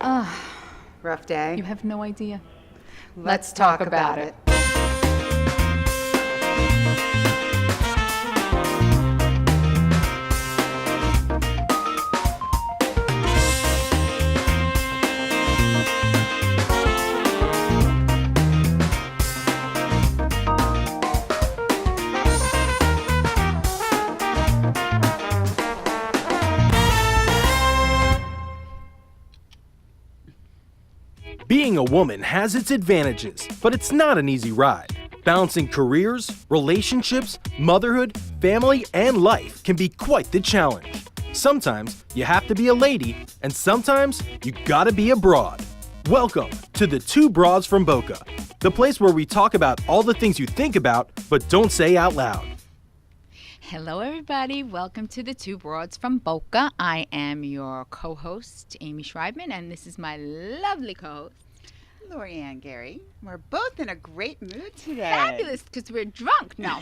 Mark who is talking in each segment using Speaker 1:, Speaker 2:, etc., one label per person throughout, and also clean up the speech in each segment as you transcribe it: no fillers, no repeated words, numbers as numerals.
Speaker 1: Rough day?
Speaker 2: You have no idea.
Speaker 1: Let's talk about it.
Speaker 3: Being a woman has its advantages, but it's not an easy ride. Balancing careers, relationships, motherhood, family, and life can be quite the challenge. Sometimes you have to be a lady, and sometimes you gotta be a broad. Welcome to the Two Broads from Boca, the place where we talk about all the things you think about but don't say out loud.
Speaker 2: Hello, everybody. Welcome to the Two Broads from Boca. I am your co-host, Amy Schreibman, and this is my lovely co-host,
Speaker 1: Lorianne Gary. We're both in a great mood today.
Speaker 2: Fabulous, because we're drunk. No.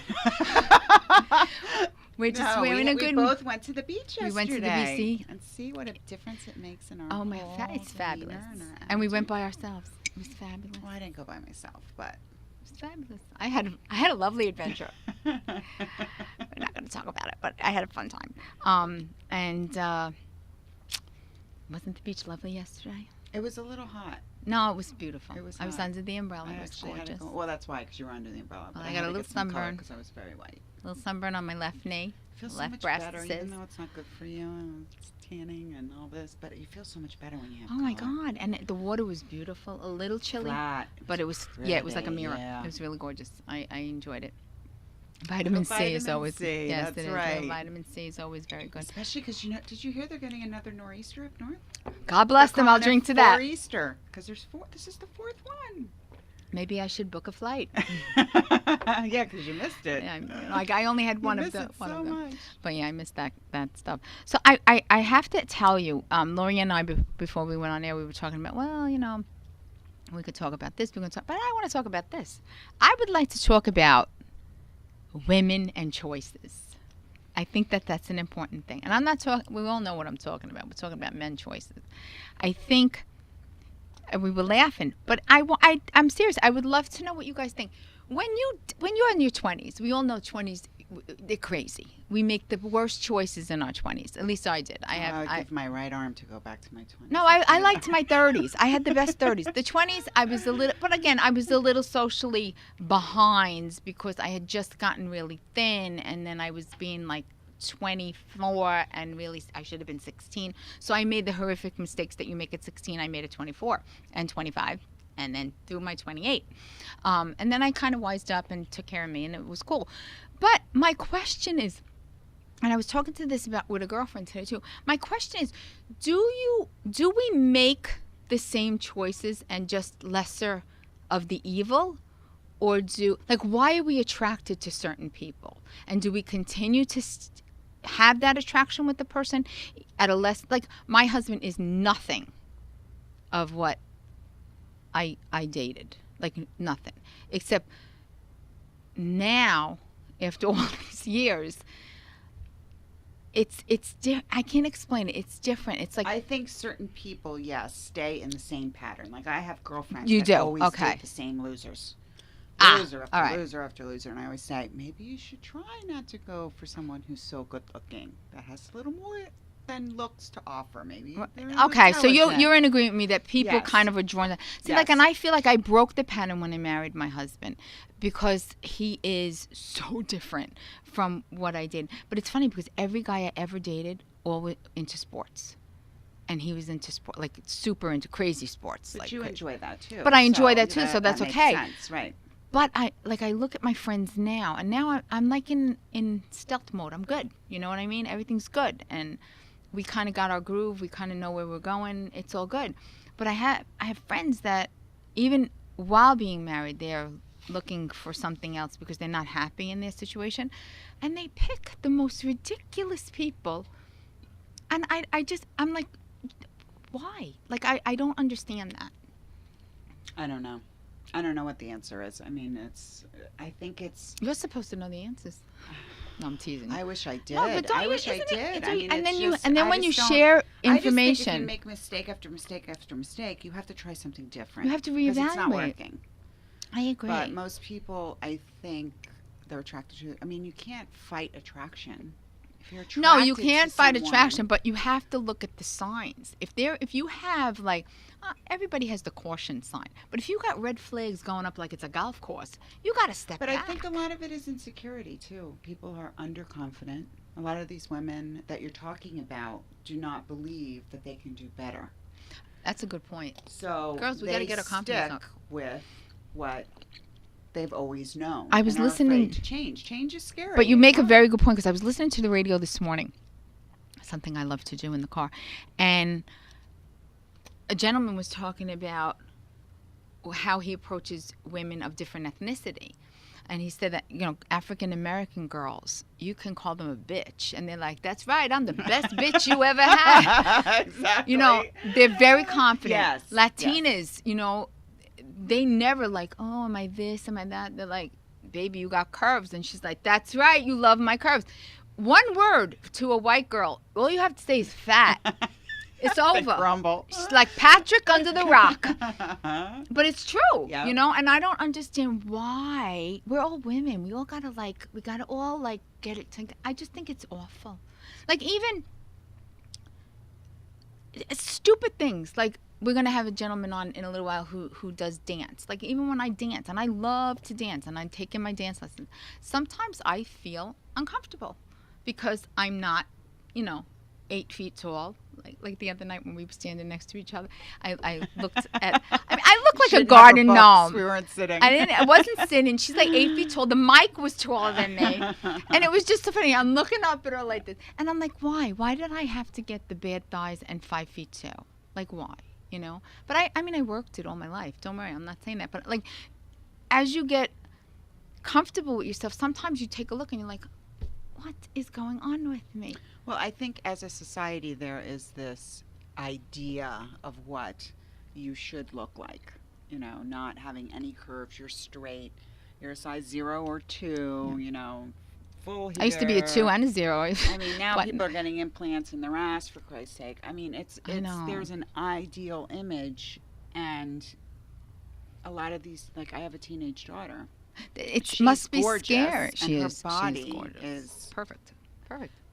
Speaker 2: We're just wearing a good...
Speaker 1: We both went to the beach yesterday.
Speaker 2: We went to the BC.
Speaker 1: And see what a difference it makes in our
Speaker 2: it's fabulous. And we went by ourselves. It was fabulous.
Speaker 1: Well, I didn't go by myself, but...
Speaker 2: It was fabulous. I had a lovely adventure. We're not going to talk about it, but I had a fun time. Wasn't the beach lovely yesterday?
Speaker 1: It was a little hot.
Speaker 2: No, it was beautiful.
Speaker 1: It was
Speaker 2: I was
Speaker 1: hot.
Speaker 2: under the umbrella. It was
Speaker 1: actually
Speaker 2: gorgeous.
Speaker 1: well, that's why, because you were under the umbrella.
Speaker 2: Well, I got a little sunburn.
Speaker 1: Because I was very white.
Speaker 2: A little sunburn on my left knee.
Speaker 1: It feels so
Speaker 2: left
Speaker 1: much
Speaker 2: breast
Speaker 1: better,
Speaker 2: says.
Speaker 1: even though it's not good for you. And it's tanning and all this, but you feel so much better when you have
Speaker 2: Oh my
Speaker 1: color.
Speaker 2: God! And the water was beautiful. A little chilly,
Speaker 1: Flat.
Speaker 2: but it was it was like a
Speaker 1: pretty,
Speaker 2: mirror.
Speaker 1: yeah.
Speaker 2: It was really gorgeous. I enjoyed it. Vitamin C is always
Speaker 1: C,
Speaker 2: yes,
Speaker 1: that's
Speaker 2: it is.
Speaker 1: right.
Speaker 2: Vitamin C is always very good.
Speaker 1: Especially because did you hear they're getting another nor'easter up north?
Speaker 2: God bless
Speaker 1: They're
Speaker 2: them. I'll
Speaker 1: calling it
Speaker 2: drink to that.
Speaker 1: Nor'easter, because there's four. This is the fourth one.
Speaker 2: Maybe I should book a flight.
Speaker 1: Yeah, because you missed it.
Speaker 2: Yeah, like I only had one
Speaker 1: you
Speaker 2: of
Speaker 1: miss
Speaker 2: the
Speaker 1: it
Speaker 2: one
Speaker 1: so
Speaker 2: of them.
Speaker 1: much.
Speaker 2: But yeah, I missed that stuff. So I have to tell you, Lori and I before we went on air, we were talking about, well, we could talk about this, but I want to talk about this. I would like to talk about women and choices. I think that's an important thing. And I'm not talking, we all know what I'm talking about. We're talking about men choices. I think, and we were laughing, but I'm serious. I would love to know what you guys think. When you're in your 20s, we all know 20s, they're crazy. We make the worst choices in our 20s. At least I did.
Speaker 1: I give my right arm to go back to my 20s.
Speaker 2: No, I liked my 30s. I had the best 30s. The 20s, I was a little socially behind because I had just gotten really thin, and then I was being like 24, and really I should have been 16. So I made the horrific mistakes that you make at 16. I made at 24 and 25. And then through my 28. And then I kind of wised up and took care of me, and it was cool. But my question is, and I was talking to this about with a girlfriend today too. My question is, do we make the same choices and just lesser of the evil? Or why are we attracted to certain people? And do we continue to have that attraction with the person at a less, like my husband is nothing of what I dated, like nothing, except now after all these years, I can't explain it. It's different. It's like
Speaker 1: I think certain people, yes, stay in the same pattern. Like I have girlfriends
Speaker 2: You
Speaker 1: that
Speaker 2: do?
Speaker 1: always
Speaker 2: Okay.
Speaker 1: date the same losers. Loser after
Speaker 2: all right.
Speaker 1: loser after loser. And I always say, maybe you should try not to go for someone who's so good looking, that has a little more than looks to offer, maybe.
Speaker 2: Okay, so you're in agreement with me that people
Speaker 1: Yes.
Speaker 2: kind of are drawn to. See,
Speaker 1: Yes.
Speaker 2: and I feel like I broke the pattern when I married my husband because he is so different from what I did. But it's funny because every guy I ever dated all was into sports. And he was into sport, like super into crazy sports.
Speaker 1: But
Speaker 2: like,
Speaker 1: you enjoy that too.
Speaker 2: But I enjoy that too, so that's
Speaker 1: makes
Speaker 2: okay.
Speaker 1: sense, right.
Speaker 2: But I look at my friends now, and now I'm like in stealth mode. I'm good. You know what I mean? Everything's good, and we kind of got our groove. We kind of know where we're going. It's all good. But I have friends that even while being married, they're looking for something else because they're not happy in their situation, and they pick the most ridiculous people. And I'm like, why? Like I don't understand that.
Speaker 1: I don't know. I don't know what the answer is. I mean, I think it's...
Speaker 2: You're supposed to know the answers. No, I'm teasing.
Speaker 1: I wish I did.
Speaker 2: No, but don't
Speaker 1: I
Speaker 2: you,
Speaker 1: wish I
Speaker 2: isn't
Speaker 1: did.
Speaker 2: it?
Speaker 1: I mean,
Speaker 2: And
Speaker 1: it's
Speaker 2: then you,
Speaker 1: just,
Speaker 2: and then
Speaker 1: I
Speaker 2: when you
Speaker 1: just don't-
Speaker 2: share
Speaker 1: I just think if
Speaker 2: information,
Speaker 1: you make mistake after mistake after mistake, you have to try something different.
Speaker 2: you have to
Speaker 1: 'Cause it's not
Speaker 2: reevaluate.
Speaker 1: working.
Speaker 2: I agree.
Speaker 1: But most people, I think, they're attracted to. I mean, you can't fight attraction. If you're attracted
Speaker 2: No, you
Speaker 1: to
Speaker 2: can't fight
Speaker 1: someone-
Speaker 2: attraction, but you have to look at the signs. If you have like, everybody has the caution sign, but if you got red flags going up like it's a golf course, you got to step
Speaker 1: But
Speaker 2: back.
Speaker 1: I think a lot of it is insecurity too. People are underconfident. A lot of these women that you're talking about do not believe that they can do better.
Speaker 2: That's a good point.
Speaker 1: So
Speaker 2: Girls, we
Speaker 1: they
Speaker 2: gotta get our confidence
Speaker 1: stick
Speaker 2: up.
Speaker 1: with what they've always known.
Speaker 2: I was
Speaker 1: and are
Speaker 2: listening-
Speaker 1: afraid to change. Change is scary.
Speaker 2: But you
Speaker 1: It's
Speaker 2: make a
Speaker 1: hard.
Speaker 2: very good point, because I was listening to the radio this morning, something I love to do in the car, and a gentleman was talking about how he approaches women of different ethnicity. And he said that, African American girls, you can call them a bitch. And they're like, that's right, I'm the best bitch you ever had.
Speaker 1: Exactly.
Speaker 2: They're very confident.
Speaker 1: Yes,
Speaker 2: Latinas, they never like, oh, am I this, am I that? They're like, baby, you got curves. And she's like, that's right, you love my curves. One word to a white girl, all you have to say is fat. It's
Speaker 1: The
Speaker 2: over.
Speaker 1: grumble.
Speaker 2: She's like Patrick under the rock. But it's true,
Speaker 1: Yeah.
Speaker 2: and I don't understand why. We're all women. We all gotta all get it together. I just think it's awful. Like, even stupid things. Like, we're gonna have a gentleman on in a little while who does dance. Like, even when I dance, and I love to dance, and I'm taking my dance lessons, sometimes I feel uncomfortable because I'm not, 8 feet tall. Like the other night when we were standing next to each other, I looked at. I look like a
Speaker 1: Shouldn't have
Speaker 2: garden
Speaker 1: books.
Speaker 2: gnome.
Speaker 1: We weren't sitting.
Speaker 2: I wasn't sitting. She's like 8 feet tall. The mic was taller than me, and it was just so funny. I'm looking up at her like this, and I'm like, why? Why did I have to get the bad thighs and 5 feet 2? Like, why? But I mean, I worked it all my life. Don't worry, I'm not saying that. But like, as you get comfortable with yourself, sometimes you take a look and you're like, what is going on with me?
Speaker 1: Well, I think as a society, there is this idea of what you should look like. Not having any curves. You're straight. You're a size 0 or 2. Full hair.
Speaker 2: I used to be a 2 and a 0.
Speaker 1: I mean, now
Speaker 2: But-
Speaker 1: people are getting implants in their ass, for Christ's sake. I mean,
Speaker 2: I know.
Speaker 1: there's an ideal image, and a lot of these, like, I have a teenage daughter.
Speaker 2: It
Speaker 1: She's
Speaker 2: must be
Speaker 1: gorgeous,
Speaker 2: scary.
Speaker 1: and
Speaker 2: She
Speaker 1: her
Speaker 2: is.
Speaker 1: body
Speaker 2: She's gorgeous.
Speaker 1: is-
Speaker 2: Perfect.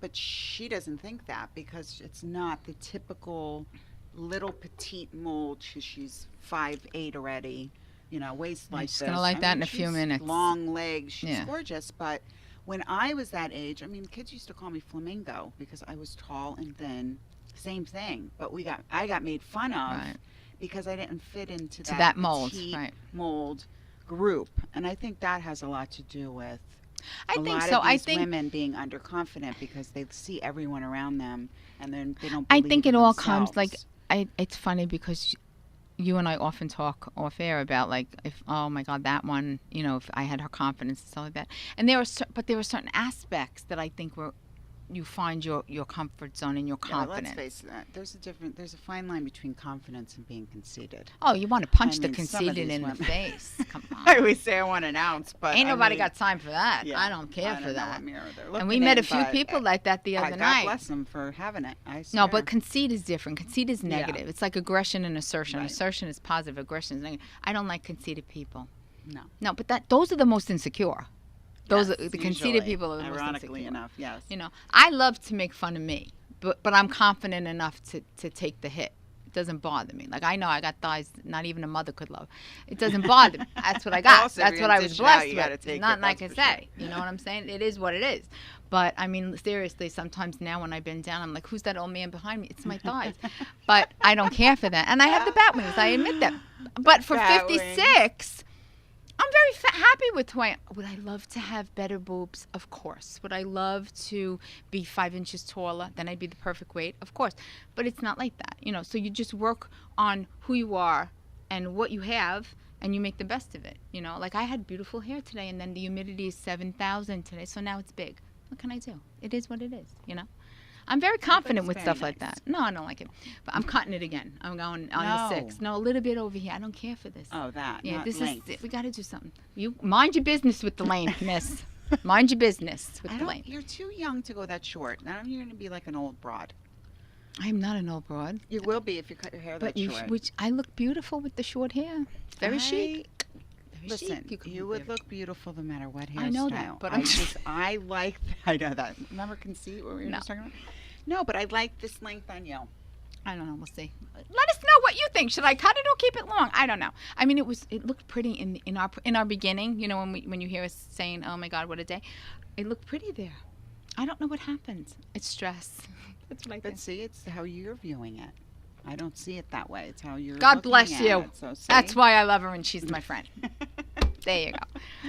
Speaker 1: But she doesn't think that because it's not the typical little petite mold. She's 5'8" already, waist like
Speaker 2: she's
Speaker 1: this.
Speaker 2: gonna like
Speaker 1: I
Speaker 2: that
Speaker 1: mean,
Speaker 2: in a few
Speaker 1: she's
Speaker 2: minutes.
Speaker 1: Long legs. She's
Speaker 2: Yeah.
Speaker 1: gorgeous. But when I was that age, I mean, kids used to call me flamingo because I was tall and thin. Same thing. But I got made fun of
Speaker 2: Right.
Speaker 1: because I didn't fit into
Speaker 2: To that mold,
Speaker 1: petite
Speaker 2: right.
Speaker 1: mold group. And I think that has a lot to do with
Speaker 2: I
Speaker 1: a
Speaker 2: think
Speaker 1: lot
Speaker 2: so.
Speaker 1: of
Speaker 2: I
Speaker 1: these
Speaker 2: think
Speaker 1: women being underconfident because they see everyone around them and then they don't.
Speaker 2: I
Speaker 1: believe
Speaker 2: think
Speaker 1: in
Speaker 2: it all comes
Speaker 1: themselves.
Speaker 2: it's funny because you and I often talk off air about like, if, oh my God, that one, if I had her confidence and stuff like that. And there are certain aspects that I think you find your comfort zone and your
Speaker 1: Yeah, but
Speaker 2: confidence.
Speaker 1: let's face it. There's a fine line between confidence and being conceited.
Speaker 2: Oh, you want to punch
Speaker 1: I
Speaker 2: the
Speaker 1: mean, some of
Speaker 2: conceited
Speaker 1: these
Speaker 2: in the
Speaker 1: women.
Speaker 2: face. Come on.
Speaker 1: I always say I want an ounce, but
Speaker 2: Ain't
Speaker 1: I
Speaker 2: nobody
Speaker 1: mean,
Speaker 2: got time for that.
Speaker 1: yeah,
Speaker 2: I don't care
Speaker 1: I
Speaker 2: for
Speaker 1: don't know
Speaker 2: that.
Speaker 1: what mirror they're
Speaker 2: And we
Speaker 1: looking
Speaker 2: met
Speaker 1: in,
Speaker 2: a few
Speaker 1: but
Speaker 2: people like that the other
Speaker 1: God
Speaker 2: night.
Speaker 1: bless them for having it. I
Speaker 2: No,
Speaker 1: swear.
Speaker 2: but conceit is different. Conceit is negative. It's like aggression and assertion.
Speaker 1: Right.
Speaker 2: Assertion is positive. Aggression is negative. I don't like conceited people.
Speaker 1: No.
Speaker 2: No, but those are the most insecure. Those
Speaker 1: Yes,
Speaker 2: are the conceited
Speaker 1: usually,
Speaker 2: people are the most
Speaker 1: ironically
Speaker 2: insecure.
Speaker 1: enough, yes.
Speaker 2: I love to make fun of me, but I'm confident enough to take the hit. It doesn't bother me. Like, I know I got thighs not even a mother could love. It doesn't bother me. That's what I got.
Speaker 1: Also, if
Speaker 2: That's
Speaker 1: you're
Speaker 2: what I
Speaker 1: gonna
Speaker 2: was
Speaker 1: dish it out,
Speaker 2: blessed
Speaker 1: you gotta
Speaker 2: with.
Speaker 1: take
Speaker 2: Not
Speaker 1: it,
Speaker 2: like I
Speaker 1: that's for
Speaker 2: say. You know what I'm saying? It is what it is. But I mean, seriously, sometimes now when I bend down, I'm like, who's that old man behind me? It's my thighs. But I don't care for that. And I have the bat wings. I admit that. But for
Speaker 1: Bat wings.
Speaker 2: 56, I'm very happy with who I am. Would I love to have better boobs? Of course. Would I love to be 5 inches taller? Then I'd be the perfect weight? Of course. But it's not like that. So you just work on who you are and what you have, and you make the best of it. Like, I had beautiful hair today, and then the humidity is 7,000 today, so now it's big. What can I do? It is what it is, I'm very confident
Speaker 1: it's
Speaker 2: with
Speaker 1: very
Speaker 2: stuff like
Speaker 1: nice.
Speaker 2: that. No, I don't like it. But I'm cutting it again. I'm going on the 6. No, a little bit over here. I don't care for this.
Speaker 1: Oh, that.
Speaker 2: Yeah,
Speaker 1: not
Speaker 2: this
Speaker 1: length.
Speaker 2: is. We got to do something. You mind your business with the lane, miss. Mind your business with
Speaker 1: I
Speaker 2: the
Speaker 1: don't.
Speaker 2: length.
Speaker 1: You're too young to go that short. Now you're going to be like an old broad.
Speaker 2: I'm not an old broad.
Speaker 1: You will be if you cut your hair
Speaker 2: But
Speaker 1: that short.
Speaker 2: which I look beautiful with the short hair. It's very chic. Very
Speaker 1: Listen,
Speaker 2: chic.
Speaker 1: you would look beautiful no matter what hairstyle.
Speaker 2: I know that, but
Speaker 1: I like. I know that. Remember conceit? What we were
Speaker 2: No.
Speaker 1: just talking about? No, but I like this length on you.
Speaker 2: I don't know. We'll see. Let us know what you think. Should I cut it or keep it long? I don't know. I mean, it looked pretty in our beginning. You know, when you hear us saying, "Oh my God, what a day," it looked pretty there. I don't know what happens. It's stress. That's what I
Speaker 1: But
Speaker 2: think.
Speaker 1: see, it's how you're viewing it. I don't see it that way. It's how you're.
Speaker 2: God
Speaker 1: looking
Speaker 2: bless
Speaker 1: at
Speaker 2: you.
Speaker 1: It. So see?
Speaker 2: That's why I love her and she's my friend. There you go.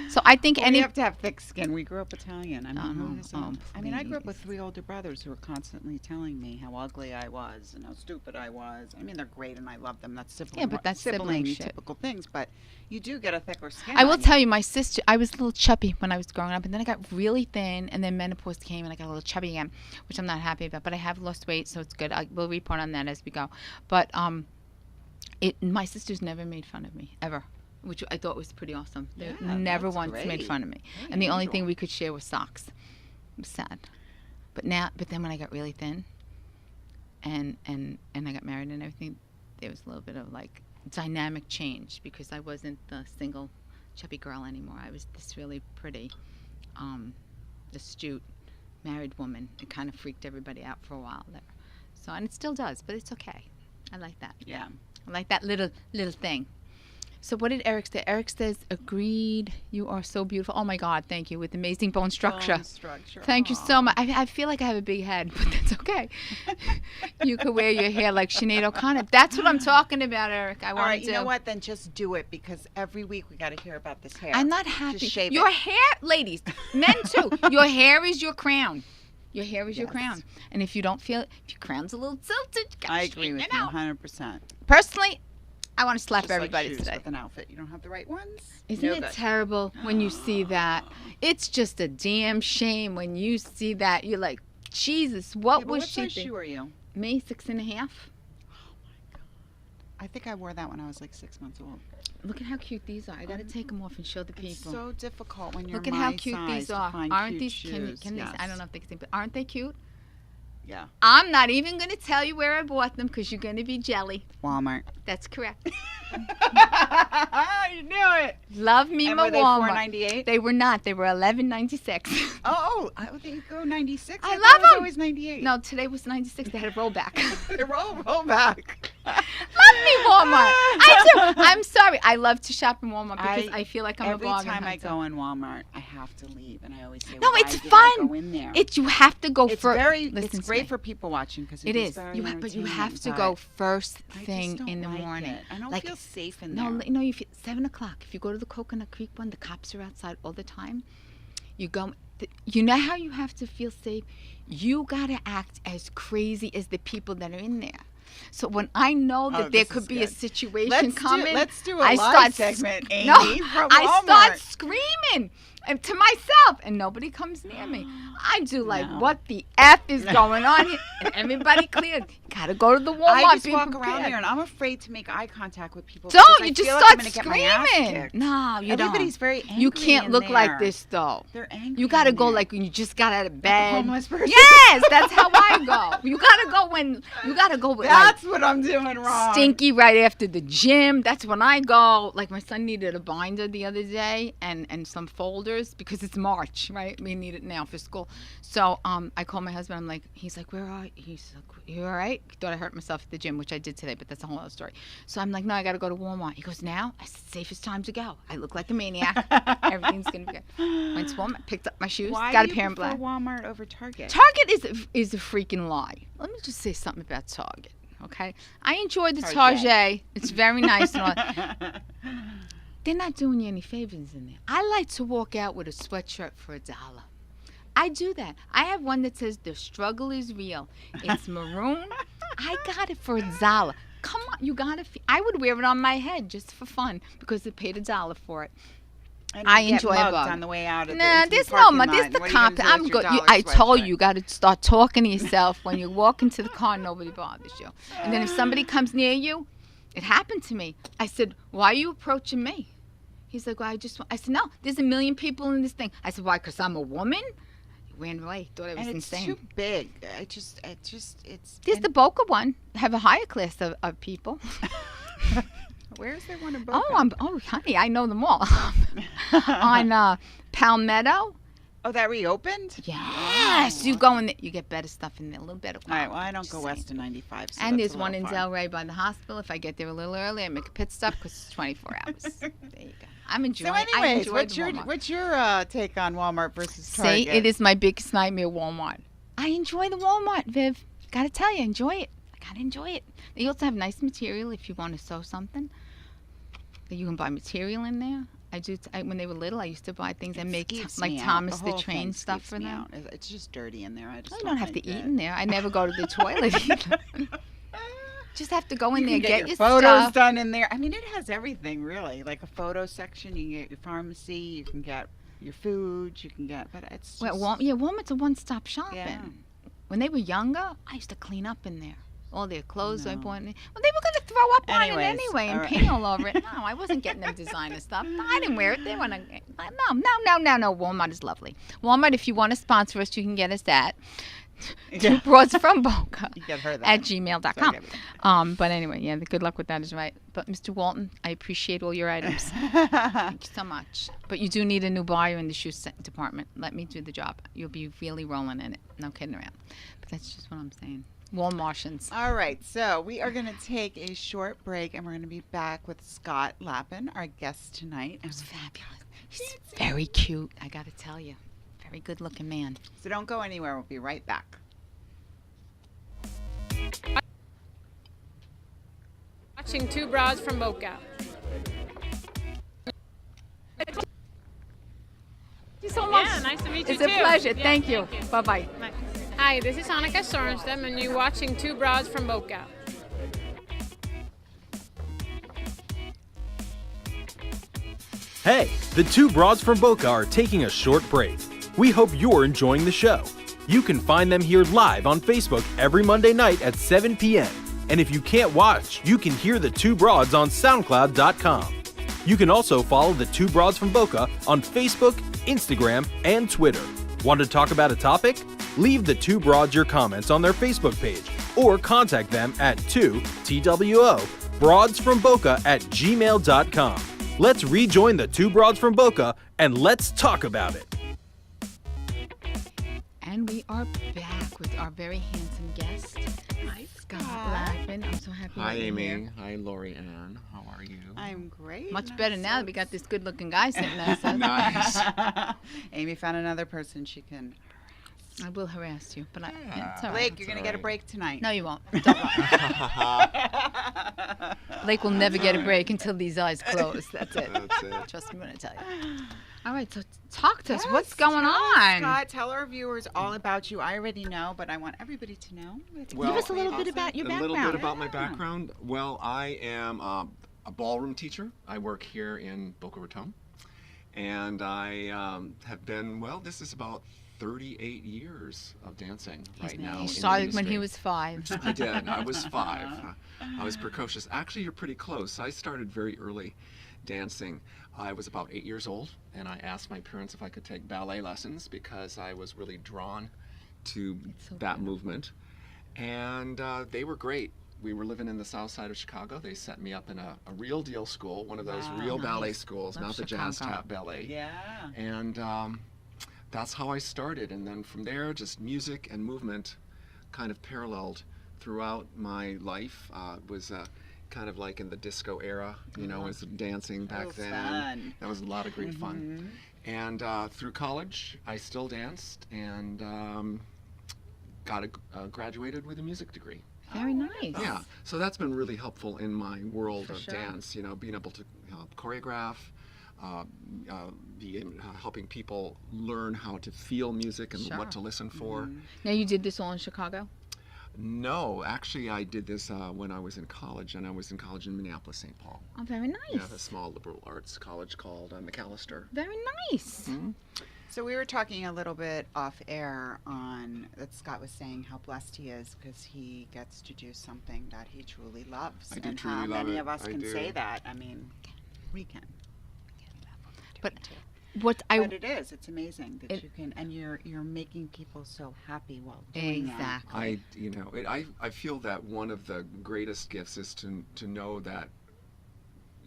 Speaker 2: So I think
Speaker 1: Well, we have to have thick skin. We grew up Italian. I mean,
Speaker 2: Oh,
Speaker 1: who doesn't? I mean, I grew up with
Speaker 2: please.
Speaker 1: 3 older brothers who were constantly telling me how ugly I was and how stupid I was. I mean, they're great and I love them. That's sibling.
Speaker 2: Yeah, but that's sibling shit.
Speaker 1: typical things. But you do get a thicker skin.
Speaker 2: I will
Speaker 1: on you.
Speaker 2: tell you, my sister, I was a little chubby when I was growing up, and then I got really thin, and then menopause came, and I got a little chubby again, which I'm not happy about. But I have lost weight, so it's good. We'll report on that as we go. But my sisters never made fun of me ever, which I thought was pretty awesome. They
Speaker 1: Yeah,
Speaker 2: never
Speaker 1: that's
Speaker 2: once made
Speaker 1: great.
Speaker 2: fun of me,
Speaker 1: Very
Speaker 2: and the only
Speaker 1: unusual.
Speaker 2: thing we could share was socks. It was sad. But then when I got really thin, and I got married and everything, there was a little bit of like dynamic change because I wasn't the single chubby girl anymore. I was this really pretty, astute, married woman. It kind of freaked everybody out for a while there. So, and it still does, but it's okay. I like that.
Speaker 1: Yeah.
Speaker 2: I like that little thing. So what did Eric say? Eric says, agreed, you are so beautiful. Oh my God, thank you, with amazing bone structure.
Speaker 1: Bone structure.
Speaker 2: Thank you so much. I feel like I have a big head, but that's okay. You could wear your hair like Sinead O'Connor. That's what I'm talking about, Eric. I
Speaker 1: All
Speaker 2: want
Speaker 1: right,
Speaker 2: to
Speaker 1: you
Speaker 2: do.
Speaker 1: know what? Then just do it because every week we got to hear about this hair.
Speaker 2: I'm not happy.
Speaker 1: Just shave
Speaker 2: Your
Speaker 1: it.
Speaker 2: hair, ladies, men too. Your hair is your crown. Your hair is your
Speaker 1: Yes.
Speaker 2: crown. And if you don't feel it, if your crown's a little tilted, you gotta
Speaker 1: I agree
Speaker 2: straighten
Speaker 1: with
Speaker 2: it
Speaker 1: you
Speaker 2: out.
Speaker 1: 100%.
Speaker 2: Personally, I want to slap
Speaker 1: Just
Speaker 2: everybody
Speaker 1: like shoes
Speaker 2: today.
Speaker 1: with an outfit. You don't have the right ones.
Speaker 2: Isn't
Speaker 1: No
Speaker 2: it
Speaker 1: good.
Speaker 2: terrible when you see that? It's just a damn shame when you see that. You're like, Jesus, what
Speaker 1: Yeah, but
Speaker 2: was
Speaker 1: what
Speaker 2: she
Speaker 1: size
Speaker 2: thinking?
Speaker 1: shoe are you?
Speaker 2: Me, 6.5.
Speaker 1: I think I wore that when I was like 6 months old.
Speaker 2: Look at how cute these are. I got to take them off and show the
Speaker 1: It's
Speaker 2: people.
Speaker 1: so difficult when you're
Speaker 2: Look at
Speaker 1: my
Speaker 2: how cute
Speaker 1: size
Speaker 2: these
Speaker 1: to
Speaker 2: are.
Speaker 1: find
Speaker 2: Aren't
Speaker 1: cute
Speaker 2: these?
Speaker 1: shoes.
Speaker 2: Can they?
Speaker 1: Yes.
Speaker 2: I don't know if they can see, but aren't they cute?
Speaker 1: Yeah.
Speaker 2: I'm not even going to tell you where I bought them because you're going to be jelly.
Speaker 1: Walmart.
Speaker 2: That's correct.
Speaker 1: You knew it.
Speaker 2: Love me,
Speaker 1: And
Speaker 2: my
Speaker 1: were they
Speaker 2: Walmart.
Speaker 1: $4.98?
Speaker 2: They were not. They were $11.96.
Speaker 1: Oh, they go 96.
Speaker 2: I
Speaker 1: thought
Speaker 2: love
Speaker 1: it was
Speaker 2: 'em.
Speaker 1: always 98.
Speaker 2: No, today was 96. They had a rollback.
Speaker 1: They roll back.
Speaker 2: Love me, Walmart. I do. I'm sorry. I love to shop in Walmart because I feel like I'm
Speaker 1: Every
Speaker 2: a bargain
Speaker 1: time I
Speaker 2: hunter.
Speaker 1: go in Walmart, I have to leave, and I always say,
Speaker 2: No,
Speaker 1: "Why
Speaker 2: it's
Speaker 1: did I
Speaker 2: fun.
Speaker 1: go in there?"
Speaker 2: You have to go
Speaker 1: It's
Speaker 2: first.
Speaker 1: it's great for people watching because
Speaker 2: It is.
Speaker 1: very
Speaker 2: But you
Speaker 1: entertaining,
Speaker 2: have to
Speaker 1: but
Speaker 2: go first
Speaker 1: I just
Speaker 2: thing
Speaker 1: don't
Speaker 2: in the
Speaker 1: like
Speaker 2: morning.
Speaker 1: it. I don't
Speaker 2: Like,
Speaker 1: feel safe in
Speaker 2: No,
Speaker 1: there.
Speaker 2: no, you feel 7 o'clock. If you go to the Coconut Creek one, the cops are outside all the time. You go. You know how you have to feel safe. You gotta act as crazy as the people that are in there. So when I know that there
Speaker 1: this
Speaker 2: could
Speaker 1: is
Speaker 2: be a
Speaker 1: good.
Speaker 2: situation coming,
Speaker 1: Let's do a
Speaker 2: I
Speaker 1: live
Speaker 2: start
Speaker 1: segment, Amy,
Speaker 2: No,
Speaker 1: from
Speaker 2: I
Speaker 1: Walmart.
Speaker 2: start screaming and to myself, and nobody comes near me. I do like,
Speaker 1: No.
Speaker 2: what the F is going on here? And everybody cleared. Gotta go to the Walmart.
Speaker 1: I just
Speaker 2: be
Speaker 1: walk
Speaker 2: prepared.
Speaker 1: around there, and I'm afraid to make eye contact with people.
Speaker 2: Don't
Speaker 1: because I
Speaker 2: you just
Speaker 1: feel like I'm
Speaker 2: start
Speaker 1: gonna get my ass
Speaker 2: screaming?
Speaker 1: kicked.
Speaker 2: No, you don't.
Speaker 1: Everybody's very angry.
Speaker 2: You can't
Speaker 1: in
Speaker 2: look like
Speaker 1: there.
Speaker 2: this though.
Speaker 1: They're angry.
Speaker 2: You gotta
Speaker 1: in
Speaker 2: go
Speaker 1: there.
Speaker 2: like when you just got out of
Speaker 1: Like a
Speaker 2: bed.
Speaker 1: homeless person.
Speaker 2: Yes, that's how I go. You gotta go with like
Speaker 1: That's what I'm doing wrong.
Speaker 2: stinky right after the gym. That's when I go. Like my son needed a binder the other day and some folders because it's March, right? We need it now for school. So I called my husband. I'm like, he's like, where are you? He's like, you all right? He thought I hurt myself at the gym, which I did today, but that's a whole other story. So I'm like, no, I got to go to Walmart. He goes, now? I said, safest time to go. I look like a maniac. Everything's going to be good. Went to Walmart, picked up my shoes,
Speaker 1: Why
Speaker 2: got
Speaker 1: do
Speaker 2: a
Speaker 1: you
Speaker 2: pair in
Speaker 1: prefer
Speaker 2: black.
Speaker 1: Walmart over Target?
Speaker 2: Target is a freaking lie. Let me just say something about Target, okay? I enjoy the
Speaker 1: Target.
Speaker 2: Target. It's very nice and all. They're not doing you any favors in there. I like to walk out with a sweatshirt for $1. I do that. I have one that says the struggle is real. It's maroon. I got it for $1. Come on, you gotta. I would wear it on my head just for fun because they paid $1 for it.
Speaker 1: And
Speaker 2: I
Speaker 1: you get
Speaker 2: enjoy a
Speaker 1: mugged
Speaker 2: bug.
Speaker 1: on the way out of
Speaker 2: Nah,
Speaker 1: into the
Speaker 2: there's no
Speaker 1: parking
Speaker 2: money.
Speaker 1: lot.
Speaker 2: There's the
Speaker 1: What are you gonna
Speaker 2: comp.
Speaker 1: do
Speaker 2: I'm
Speaker 1: with your
Speaker 2: good.
Speaker 1: dollar
Speaker 2: I told
Speaker 1: sweatshirt?
Speaker 2: you, you got to start talking to yourself when you walk into the car. Nobody bothers you. And then if somebody comes near you, it happened to me. I said, "Why are you approaching me? He's like, well, I said, no, there's a million people in this thing. I said, why? Because I'm a woman? He ran away. Thought I was
Speaker 1: And it's
Speaker 2: insane.
Speaker 1: too big. It's.
Speaker 2: There's the Boca one. Have a higher class of people.
Speaker 1: Where is there one in Boca?
Speaker 2: Oh, honey, I know them all. On Palmetto.
Speaker 1: Oh, that reopened?
Speaker 2: Yes,
Speaker 1: Oh.
Speaker 2: you go in there, you get better stuff in there, a little better
Speaker 1: All
Speaker 2: quality.
Speaker 1: right, well, I don't
Speaker 2: Just
Speaker 1: go
Speaker 2: saying.
Speaker 1: west of 95, so
Speaker 2: And
Speaker 1: that's
Speaker 2: there's
Speaker 1: a
Speaker 2: one
Speaker 1: little
Speaker 2: in
Speaker 1: far.
Speaker 2: Delray by the hospital. If I get there a little early, I make a pit stop because it's 24 hours. There you go. I'm enjoying.
Speaker 1: So,
Speaker 2: I
Speaker 1: anyways,
Speaker 2: enjoy
Speaker 1: what's
Speaker 2: the
Speaker 1: your
Speaker 2: Walmart.
Speaker 1: what's your take on Walmart versus Target?
Speaker 2: See, it is my biggest nightmare, Walmart. I enjoy the Walmart, Viv. Gotta tell you, enjoy it. I gotta enjoy it. They also have nice material if you want to sew something. You can buy material in there. When they were little, I used to buy things and make
Speaker 1: Skeeves
Speaker 2: like
Speaker 1: me out.
Speaker 2: Thomas
Speaker 1: The
Speaker 2: the
Speaker 1: whole
Speaker 2: Train
Speaker 1: thing
Speaker 2: stuff
Speaker 1: skeeves
Speaker 2: for
Speaker 1: me
Speaker 2: them.
Speaker 1: out. It's just dirty in there. I just
Speaker 2: You don't have to
Speaker 1: like
Speaker 2: eat
Speaker 1: it.
Speaker 2: in there. I never go to the toilet either. Just have to go in
Speaker 1: You
Speaker 2: there,
Speaker 1: can
Speaker 2: get
Speaker 1: your
Speaker 2: your
Speaker 1: photos
Speaker 2: stuff.
Speaker 1: done in there. I mean, it has everything really. Like a photo section, you can get your pharmacy, you can get your food, you can get. But it's just,
Speaker 2: Walmart's a one-stop shopping.
Speaker 1: yeah.
Speaker 2: When they were younger, I used to clean up in there. All their clothes I
Speaker 1: No.
Speaker 2: bought in there. Well, they were going to throw up on it
Speaker 1: Anyways,
Speaker 2: anyway and
Speaker 1: all right.
Speaker 2: paint all over it. No, I wasn't getting them designer stuff. I didn't wear it. They want to. No. Walmart is lovely. Walmart, if you want to sponsor us, you can get us at
Speaker 1: Yeah.
Speaker 2: Two Broads from Boca
Speaker 1: You get her that.
Speaker 2: at gmail.com.
Speaker 1: So get
Speaker 2: But anyway, yeah, good luck with that is right. But Mr. Walton, I appreciate all your items. Thank you so much. But you do need a new buyer in the shoe department. Let me do the job. You'll be really rolling in it. No kidding around. But that's just what I'm saying. Walmartians.
Speaker 1: All right, so we are going to take a short break, and we're going to be back with Scott Lappin, our guest tonight.
Speaker 2: It was fabulous. He's very cute, I got to tell you. Very good-looking man.
Speaker 1: So don't go anywhere. We'll be right back.
Speaker 4: Watching Two Broads from Boca.
Speaker 2: Thank you so much.
Speaker 4: Yeah, nice to meet you
Speaker 2: It's a
Speaker 4: too.
Speaker 2: pleasure.
Speaker 4: Yeah,
Speaker 2: Thank you. Bye-bye.
Speaker 4: Bye. Hi, this is Annika Sorenstam, and you're watching Two Broads from Boca.
Speaker 3: Hey, the Two Broads from Boca are taking a short break. We hope you're enjoying the show. You can find them here live on Facebook every Monday night at 7 p.m. And if you can't watch, you can hear the Two Broads on SoundCloud.com. You can also follow the Two Broads from Boca on Facebook, Instagram, and Twitter. Want to talk about a topic? Leave the Two Broads your comments on their Facebook page or contact them at 2broadsfromboca@gmail.com. Let's rejoin the Two Broads from Boca and let's talk about it.
Speaker 2: And we are back with our very handsome guest, Scott Lappin. I'm so happy
Speaker 5: Hi,
Speaker 2: that you're
Speaker 5: Amy.
Speaker 2: here.
Speaker 5: Hi, Lori Ann. How are you?
Speaker 1: I'm great.
Speaker 2: Much better now that we got this good-looking guy sitting there. So
Speaker 5: Nice.
Speaker 1: Amy found another person she can.
Speaker 2: I will harass you, but it's all right.
Speaker 1: Blake, you're going to get a
Speaker 5: alright.
Speaker 1: break tonight.
Speaker 2: No, you won't. Don't worry. Blake will never get a break until these eyes close. That's it.
Speaker 5: That's it.
Speaker 2: Trust me when I tell you. All right, so talk to us.
Speaker 1: Yes,
Speaker 2: What's going
Speaker 1: tell us,
Speaker 2: on?
Speaker 1: Scott, tell our viewers all about you. I already know, but I want everybody to know.
Speaker 5: Well,
Speaker 2: Give us a little bit about your
Speaker 5: A
Speaker 2: background.
Speaker 5: little bit about my
Speaker 1: Yeah.
Speaker 5: background. Well, I am a ballroom teacher. I work here in Boca Raton. And I have been, well, this is about 38 years of dancing right now.
Speaker 2: He
Speaker 5: in the
Speaker 2: started when he
Speaker 5: industry.
Speaker 2: was 5.
Speaker 5: I did. I was 5. I was precocious. Actually, you're pretty close. I started very early dancing. I was about 8 years old, and I asked my parents if I could take ballet lessons because I was really drawn to
Speaker 2: So
Speaker 5: that movement. And they were great. We were living in the south side of Chicago. They set me up in a real deal school, one of those
Speaker 1: Wow.
Speaker 5: real ballet
Speaker 2: Nice.
Speaker 5: schools,
Speaker 2: Love
Speaker 5: not the jazz
Speaker 2: Chicago.
Speaker 5: tap ballet.
Speaker 1: Yeah.
Speaker 5: And that's how I started. And then from there, just music and movement kind of paralleled throughout my life. Was kind of like in the disco era, you know, as dancing back
Speaker 1: was
Speaker 5: then.
Speaker 1: fun.
Speaker 5: That was a lot of great fun. And through college, I still danced and graduated with a music degree.
Speaker 2: Very nice.
Speaker 5: Yeah, so that's been really helpful in my world
Speaker 2: For
Speaker 5: of
Speaker 2: sure.
Speaker 5: dance. You know, being able to choreograph, helping people learn how to feel music and
Speaker 2: Sure.
Speaker 5: what to listen for.
Speaker 2: Now you did this all in Chicago?
Speaker 5: No, actually, I did this when I was in college, and I was in college in Minneapolis, St. Paul.
Speaker 2: Oh, very nice.
Speaker 5: Yeah, a small liberal arts college called McAllister.
Speaker 2: Very nice.
Speaker 1: So we were talking a little bit off air on that Scott was saying how blessed he is because he gets to do something that he truly loves.
Speaker 5: I do
Speaker 1: and
Speaker 5: truly
Speaker 1: how
Speaker 5: love
Speaker 1: many
Speaker 5: it.
Speaker 1: of us
Speaker 5: I
Speaker 1: can
Speaker 5: do.
Speaker 1: say that. I mean, we can.
Speaker 2: But
Speaker 1: to.
Speaker 2: what
Speaker 1: But it's amazing that
Speaker 2: It-
Speaker 1: you can, and you're making people so happy while doing
Speaker 2: exactly.
Speaker 5: I feel that one of the greatest gifts is to know that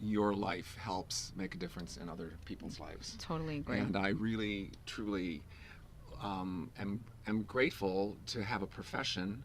Speaker 5: your life helps make a difference in other people's lives.
Speaker 2: Totally agree.
Speaker 5: And I really, truly am grateful to have a profession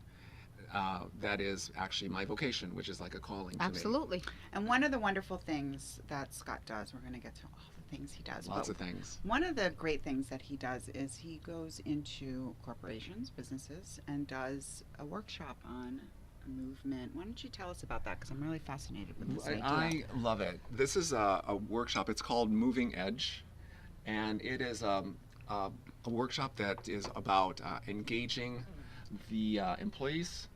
Speaker 5: that is actually my vocation, which is like a calling to me.
Speaker 2: Absolutely.
Speaker 1: that. And one of the wonderful things that Scott does, we're going to get to all the things he does.
Speaker 5: Lots
Speaker 1: but
Speaker 5: of things.
Speaker 1: One of the great things that he does is he goes into corporations, businesses, and does a workshop on movement. Why don't you tell us about that? Because I'm really fascinated with this idea.
Speaker 5: I love it. This is a workshop. It's called Moving Edge, and it is a workshop that is about engaging the employees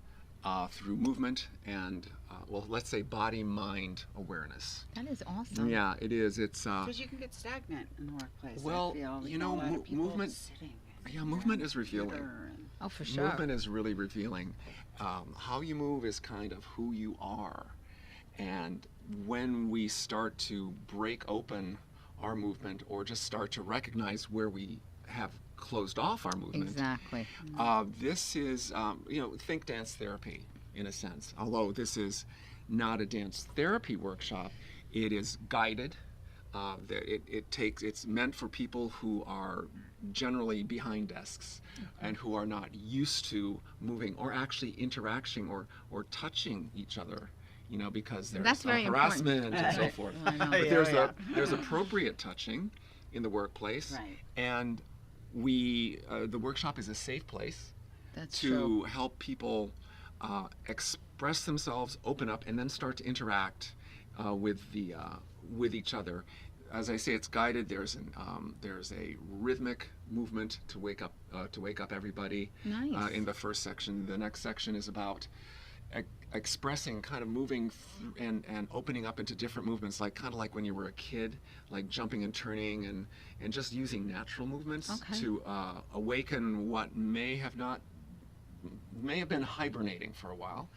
Speaker 5: through movement and, well, let's say body-mind awareness.
Speaker 2: That is awesome.
Speaker 5: Yeah, it is. It's
Speaker 1: Because you can get stagnant in the workplace.
Speaker 5: well,
Speaker 1: I feel.
Speaker 5: you know,
Speaker 1: a lot of people
Speaker 5: movement.
Speaker 1: sitting
Speaker 5: Yeah, movement is revealing.
Speaker 1: and-
Speaker 2: Oh, for sure.
Speaker 5: Movement is really revealing. How you move is kind of who you are. And when we start to break open our movement or just start to recognize where we have closed off our movement,
Speaker 2: Exactly.
Speaker 5: this is, think dance therapy in a sense. Although this is not a dance therapy workshop, it is guided. It's meant for people who are generally behind desks and who are not used to moving or actually interacting or touching each other, because there's
Speaker 2: That's very
Speaker 5: harassment
Speaker 2: important.
Speaker 5: and so forth.
Speaker 2: I know.
Speaker 5: But
Speaker 1: Yeah,
Speaker 5: there's appropriate touching in the workplace,
Speaker 1: Right.
Speaker 5: and the workshop is a safe place
Speaker 2: That's
Speaker 5: to
Speaker 2: true.
Speaker 5: help people express themselves, open up, and then start to interact with each other. As I say, it's guided. There's a rhythmic movement to wake up everybody.
Speaker 2: Nice.
Speaker 5: In the first section, the next section is about expressing, kind of moving and opening up into different movements, kind of like when you were a kid, like jumping and turning and just using natural movements
Speaker 2: Okay.
Speaker 5: to awaken what may have been hibernating for a while.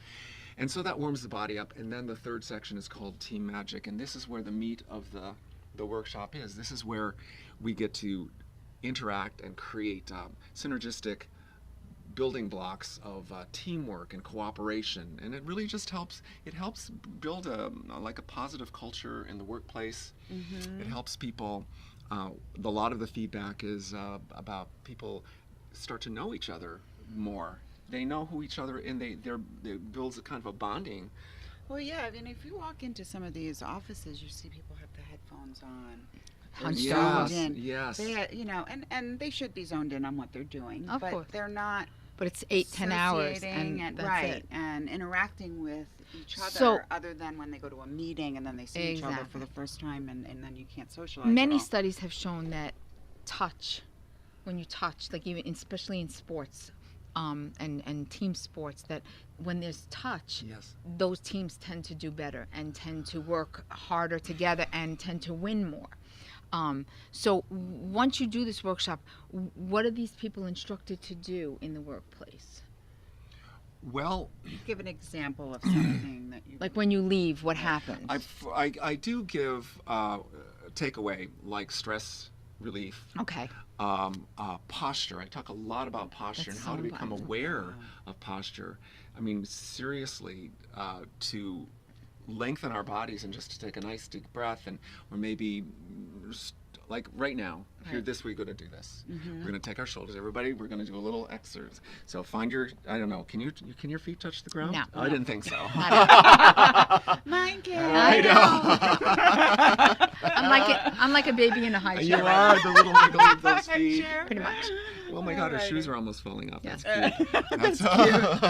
Speaker 5: And so that warms the body up. And then the third section is called Team Magic, and this is where the meat of the workshop is. This is where we get to interact and create synergistic building blocks of teamwork and cooperation, and it really just helps build a positive culture in the workplace. It helps people. A lot of the feedback is about people start to know each other more. They know who each other, and they builds a kind of a bonding.
Speaker 1: Well, yeah. I mean, if you walk into some of these offices, you see people have the headphones on. They're
Speaker 2: Hunched
Speaker 1: zoned
Speaker 2: over.
Speaker 1: in.
Speaker 5: Yes.
Speaker 1: And they should be zoned in on what they're doing.
Speaker 2: Of
Speaker 1: but
Speaker 2: course.
Speaker 1: they're not
Speaker 2: But it's 8-10 hours,
Speaker 1: associating
Speaker 2: and that's
Speaker 1: right,
Speaker 2: it.
Speaker 1: and interacting with each other,
Speaker 2: So-
Speaker 1: other than when they go to a meeting and then they see each other for
Speaker 2: Exactly.
Speaker 1: the first time, and then you can't socialize. at
Speaker 2: Many
Speaker 1: all.
Speaker 2: studies have shown that touch, when you touch, like especially in sports, and team sports, that when there's touch,
Speaker 5: Yes.
Speaker 2: those teams tend to do better and tend to work harder together and tend to win more. So once you do this workshop, what are these people instructed to do in the workplace?
Speaker 5: Well,
Speaker 1: Give an example of something that you
Speaker 2: Like when you leave, what happens?
Speaker 5: I do give takeaway, like stress relief,
Speaker 2: Okay.
Speaker 5: posture. I talk a lot about posture
Speaker 2: That's
Speaker 5: and how
Speaker 2: so
Speaker 5: to become
Speaker 2: important.
Speaker 5: aware of posture. I mean, seriously, to lengthen our bodies and just to take a nice deep breath, or maybe like right now, here
Speaker 2: Right.
Speaker 5: this week, we're going to do this. We're going to take our shoulders, everybody. We're going to do a little exercise. So find I don't know, can your feet touch the ground?
Speaker 2: No.
Speaker 5: I didn't think so.
Speaker 1: Mine can.
Speaker 2: I I'm like a baby in a high
Speaker 5: You
Speaker 2: chair.
Speaker 5: are the little wiggle of those feet.
Speaker 2: Pretty much.
Speaker 5: Oh my God, her
Speaker 1: Alrighty.
Speaker 5: shoes are almost falling off.
Speaker 2: Yeah.
Speaker 5: That's cute.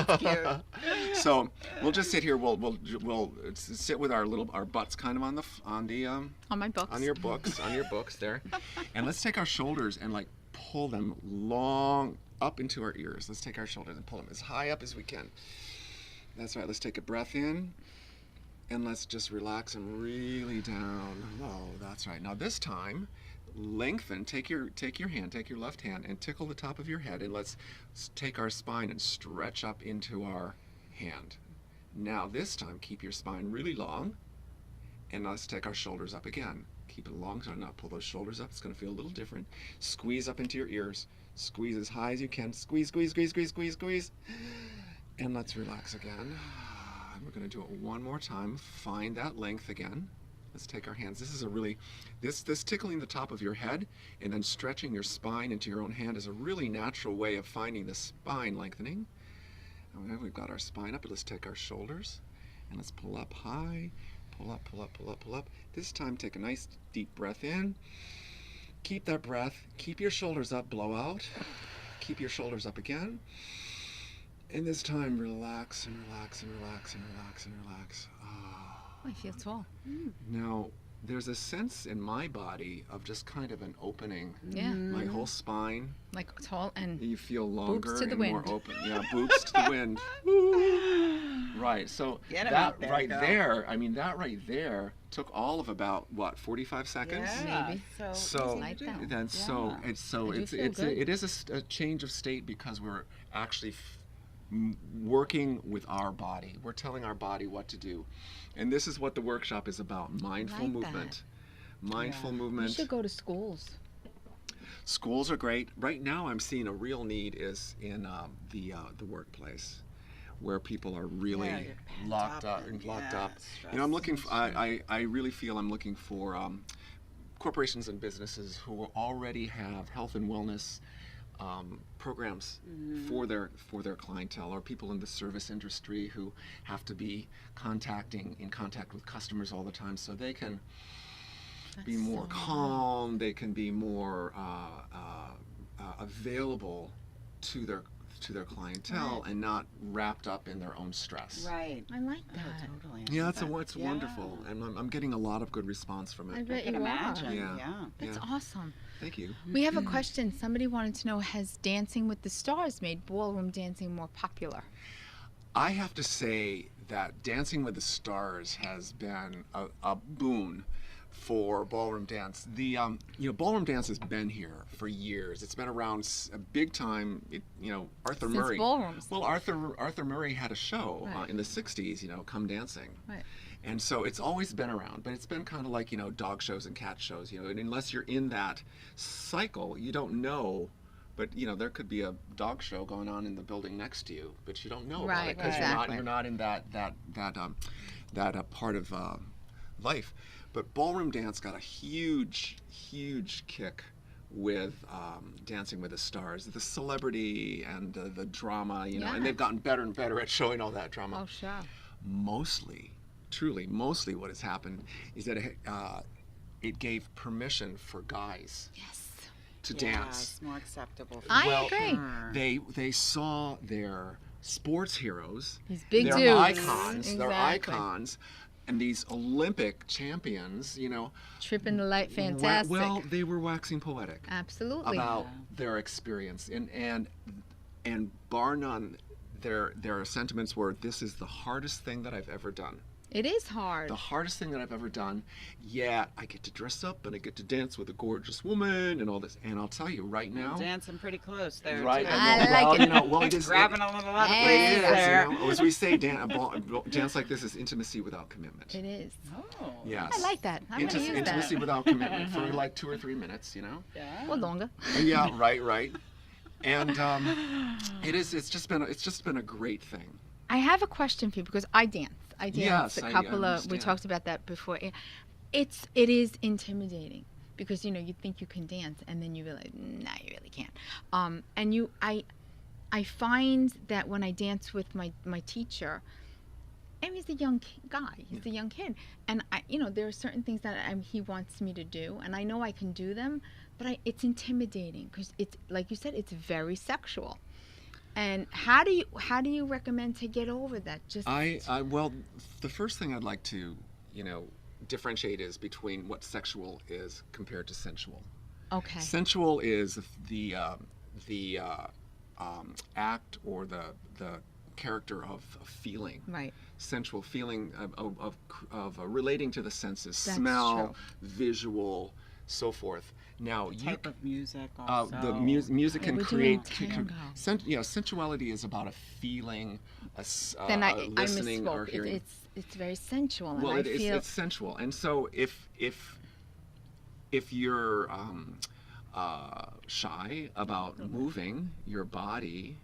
Speaker 5: That's
Speaker 1: Cute.
Speaker 5: So we'll just sit here. We'll sit with our butts kind of on
Speaker 2: On my books.
Speaker 5: your books there, and let's take our shoulders and pull them long up into our ears. Let's take our shoulders and pull them as high up as we can. That's right. Let's take a breath in, and let's just relax them really down. Oh, that's right. Now this time, lengthen. Take your left hand, and tickle the top of your head, and let's take our spine and stretch up into our hand. Now this time, keep your spine really long, and let's take our shoulders up again. Keep it long, so not pull those shoulders up. It's going to feel a little different. Squeeze up into your ears. Squeeze as high as you can. Squeeze, squeeze, squeeze, squeeze, squeeze, squeeze. And let's relax again. And we're going to do it one more time. Find that length again. Let's take our hands. This is a really, this tickling the top of your head and then stretching your spine into your own hand is a really natural way of finding the spine lengthening. And we've got our spine up, but let's take our shoulders and let's pull up high, pull up, pull up, pull up, pull up. This time take a nice deep breath in. Keep that breath, keep your shoulders up, blow out. Keep your shoulders up again. And this time relax and relax and relax and relax and relax.
Speaker 2: I feel tall.
Speaker 5: Now, there's a sense in my body of just kind of an opening.
Speaker 2: Yeah.
Speaker 5: My whole spine,
Speaker 2: Like tall and
Speaker 5: you feel longer
Speaker 2: to the
Speaker 5: and
Speaker 2: wind.
Speaker 5: more open. Yeah, boobs to the wind. Right, so
Speaker 1: Get 'em
Speaker 5: that
Speaker 1: out there,
Speaker 5: right
Speaker 1: girl.
Speaker 5: there, I mean, that right there took all of about, what, 45 seconds?
Speaker 1: Yeah.
Speaker 2: Maybe.
Speaker 5: So
Speaker 2: Like that.
Speaker 5: then, so
Speaker 1: Yeah.
Speaker 5: it's so
Speaker 2: I do
Speaker 5: it's
Speaker 2: feel
Speaker 5: it's
Speaker 2: good.
Speaker 5: it is a change of state because we're actually working with our body. We're telling our body what to do, and this is what the workshop is about: mindful
Speaker 2: like
Speaker 5: movement. Mindful
Speaker 2: You
Speaker 5: movement.
Speaker 2: should go to schools.
Speaker 5: Schools are great. Right now, I'm seeing a real need is in the workplace, where people are really
Speaker 1: Yeah, you're pent
Speaker 5: locked
Speaker 1: up
Speaker 5: up
Speaker 1: and,
Speaker 5: and locked
Speaker 1: yeah,
Speaker 5: up. You know, I'm looking. For,
Speaker 1: stress
Speaker 5: I really feel I'm looking for corporations and businesses who already have health and wellness programs for their clientele, or people in the service industry who have to be in contact with customers all the time, so they can be
Speaker 2: That's
Speaker 5: more
Speaker 2: so
Speaker 5: calm. They can be more available to their clientele and not wrapped up in their own stress.
Speaker 1: Right.
Speaker 2: I like
Speaker 1: Oh,
Speaker 2: that.
Speaker 1: totally.
Speaker 5: Yeah,
Speaker 1: That's
Speaker 5: it's wonderful, and I'm getting a lot of good response from
Speaker 2: I
Speaker 5: it.
Speaker 2: bet
Speaker 1: can
Speaker 2: you
Speaker 1: imagine.
Speaker 2: are.
Speaker 5: Yeah.
Speaker 2: That's
Speaker 5: Yeah.
Speaker 2: awesome.
Speaker 5: Thank you.
Speaker 2: We have a question. Somebody wanted to know, has Dancing with the Stars made ballroom dancing more popular?
Speaker 5: I have to say that Dancing with the Stars has been a boon for ballroom dance. Ballroom dance has been here for years. It's been around a big time. Arthur
Speaker 2: Since
Speaker 5: Murray.
Speaker 2: ballrooms.
Speaker 5: Well, Arthur Murray had a show
Speaker 2: Right.
Speaker 5: in the '60s. Come Dancing.
Speaker 2: Right.
Speaker 5: And so it's always been around, but it's been kind of like dog shows and cat shows. And unless you're in that cycle, you don't know. But there could be a dog show going on in the building next to you, but you don't know about
Speaker 2: Right,
Speaker 5: it because
Speaker 2: exactly.
Speaker 5: you're not in that part of life. But ballroom dance got a huge kick with Dancing with the Stars, the celebrity and the drama,
Speaker 2: Yeah.
Speaker 5: and they've gotten better and better at showing all that drama.
Speaker 2: Oh, sure.
Speaker 5: Mostly what has happened is that it gave permission for guys
Speaker 2: Yes.
Speaker 5: to
Speaker 1: Yeah,
Speaker 5: dance.
Speaker 1: it's more acceptable. For
Speaker 2: I
Speaker 5: Well,
Speaker 2: agree.
Speaker 1: sure.
Speaker 5: They saw their sports heroes,
Speaker 2: These big
Speaker 5: their
Speaker 2: dudes.
Speaker 5: icons,
Speaker 2: Exactly.
Speaker 5: and these Olympic champions,
Speaker 2: Tripping the light, fantastic.
Speaker 5: Well, they were waxing poetic
Speaker 2: Absolutely.
Speaker 5: about their experience, and bar none, their sentiments were, "This is the hardest thing that I've ever done.
Speaker 2: It is hard.
Speaker 5: The hardest thing that I've ever done. Yet I get to dress up and I get to dance with a gorgeous woman and all this. And I'll tell you right now,
Speaker 1: Dancing pretty close there.
Speaker 5: right?
Speaker 1: Too.
Speaker 2: I like it.
Speaker 5: It is
Speaker 1: Grabbing a little out of
Speaker 2: Hey.
Speaker 1: places there.
Speaker 5: as we say, dance like this is intimacy without commitment.
Speaker 2: It is.
Speaker 1: Oh.
Speaker 5: Yes.
Speaker 2: I like that. I'm going to use
Speaker 5: Intimacy
Speaker 2: that.
Speaker 5: without commitment for like 2 or 3 minutes,
Speaker 1: Yeah.
Speaker 2: Or longer.
Speaker 5: Yeah, right. And it's just been a great thing.
Speaker 2: I have a question for you because I dance. I danced
Speaker 5: Yes,
Speaker 2: a
Speaker 5: I
Speaker 2: couple of. We
Speaker 5: understand.
Speaker 2: talked about that before. It is intimidating because you think you can dance and then you realize, nah, you really can't. I find that when I dance with my teacher, and he's a young guy. He's a young kid, and there are certain things that he wants me to do, and I know I can do them, but it's intimidating because it's like you said, it's very sexual. And how do you recommend to get over that? Just
Speaker 5: Well, the first thing I'd like to, differentiate is between what sexual is compared to sensual.
Speaker 2: okay.
Speaker 5: Sensual is the act or the character of feeling.
Speaker 2: Right.
Speaker 5: Sensual feeling of relating to the senses,
Speaker 2: That's
Speaker 5: smell,
Speaker 2: true.
Speaker 5: visual, so forth. Now
Speaker 1: Type of music also.
Speaker 5: the music can
Speaker 2: we're
Speaker 5: create.
Speaker 2: doing tango.
Speaker 5: Sensuality is about a feeling,
Speaker 2: Then I
Speaker 5: listening or
Speaker 2: misspoke.
Speaker 5: hearing.
Speaker 2: It's very sensual,
Speaker 5: Well,
Speaker 2: and I feel
Speaker 5: it's sensual, and so if if you're shy about moving your body,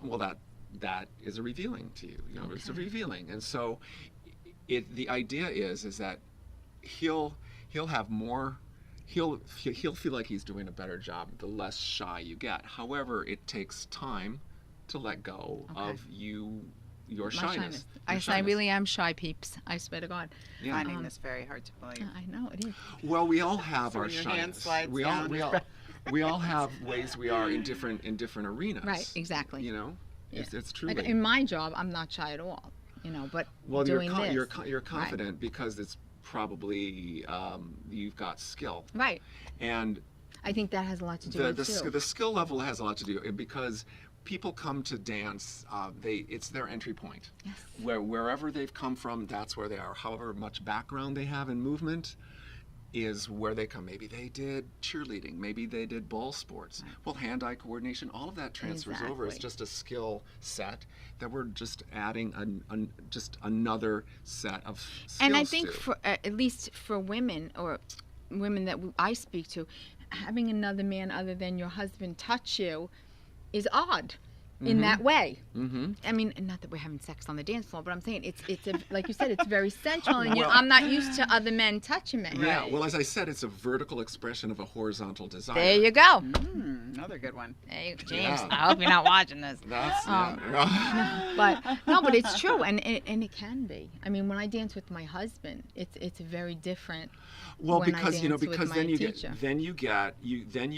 Speaker 5: well, that is a revealing to you. You know, it's a revealing, and so the idea is that he'll have more. He'll feel like he's doing a better job the less shy you get. However, it takes time to let go of your
Speaker 2: My
Speaker 5: shyness.
Speaker 2: I really am shy, peeps. I swear to God.
Speaker 5: Yeah.
Speaker 1: Finding this very hard to believe.
Speaker 2: I know it is.
Speaker 5: Well, we all have
Speaker 1: So
Speaker 5: our
Speaker 1: your hand
Speaker 5: shyness.
Speaker 1: slides
Speaker 5: We all
Speaker 1: down.
Speaker 5: we all have ways we are in different arenas.
Speaker 2: Right, exactly.
Speaker 5: You know, it's truly.
Speaker 2: Like in my job, I'm not shy at all. You know, but
Speaker 5: well,
Speaker 2: doing
Speaker 5: you're
Speaker 2: this,
Speaker 5: you're confident because it's probably you've got skill.
Speaker 2: right?
Speaker 5: And
Speaker 2: I think that has a lot to do with it too.
Speaker 5: the skill level has a lot to do because people come to dance. It's their entry point.
Speaker 2: Yes.
Speaker 5: Wherever they've come from, that's where they are. However much background they have in movement is where they come. Maybe they did cheerleading. Maybe they did ball sports. Right. Well, hand-eye coordination, all of that transfers over. It's just a skill set that we're just adding just another set of skills.
Speaker 2: And I think for at least for women or women that I speak to, having another man other than your husband touch you is odd. In that way. Mm-hmm. I mean, not that we're having sex on the dance floor, but I'm saying it's a, like you said, it's very sensual, and I'm not used to other men touching me.
Speaker 5: Yeah, well, as I said, it's a vertical expression of a horizontal desire.
Speaker 2: There you go.
Speaker 1: Another good one.
Speaker 2: Hey, James, I hope you're not watching this.
Speaker 5: That's
Speaker 2: but it's true, and it can be. I mean, when I dance with my husband, it's very different.
Speaker 5: Well,
Speaker 2: when
Speaker 5: because
Speaker 2: I
Speaker 5: you know,
Speaker 2: dance with
Speaker 5: because
Speaker 2: my
Speaker 5: then you
Speaker 2: teacher.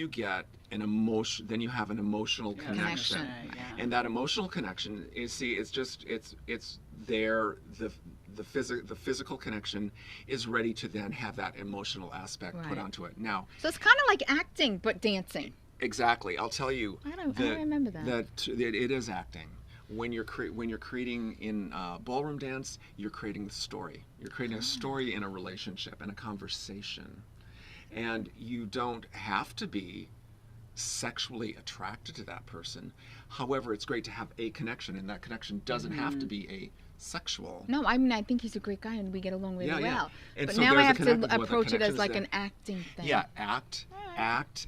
Speaker 5: get an emotion. Then you have an emotional connection,
Speaker 2: Connection.
Speaker 5: and that emotional connection is it's there. The physical connection is ready to then have that emotional aspect put
Speaker 2: Right.
Speaker 5: onto it. Now,
Speaker 2: So it's kind of like acting, but dancing.
Speaker 5: exactly, I'll tell you.
Speaker 2: I remember that.
Speaker 5: That it is acting. When you're creating in ballroom dance, you're creating the story. You're creating a story in a relationship and a conversation, and you don't have to be sexually attracted to that person. However, it's great to have a connection, and that connection doesn't have to be a sexual.
Speaker 2: No, I mean, I think he's a great guy, and we get along really well.
Speaker 5: And
Speaker 2: But
Speaker 5: so
Speaker 2: now I
Speaker 5: there's a
Speaker 2: have
Speaker 5: connect-
Speaker 2: to
Speaker 5: well, the
Speaker 2: approach it
Speaker 5: connection
Speaker 2: as
Speaker 5: is
Speaker 2: like
Speaker 5: there.
Speaker 2: an acting thing.
Speaker 5: Yeah, act,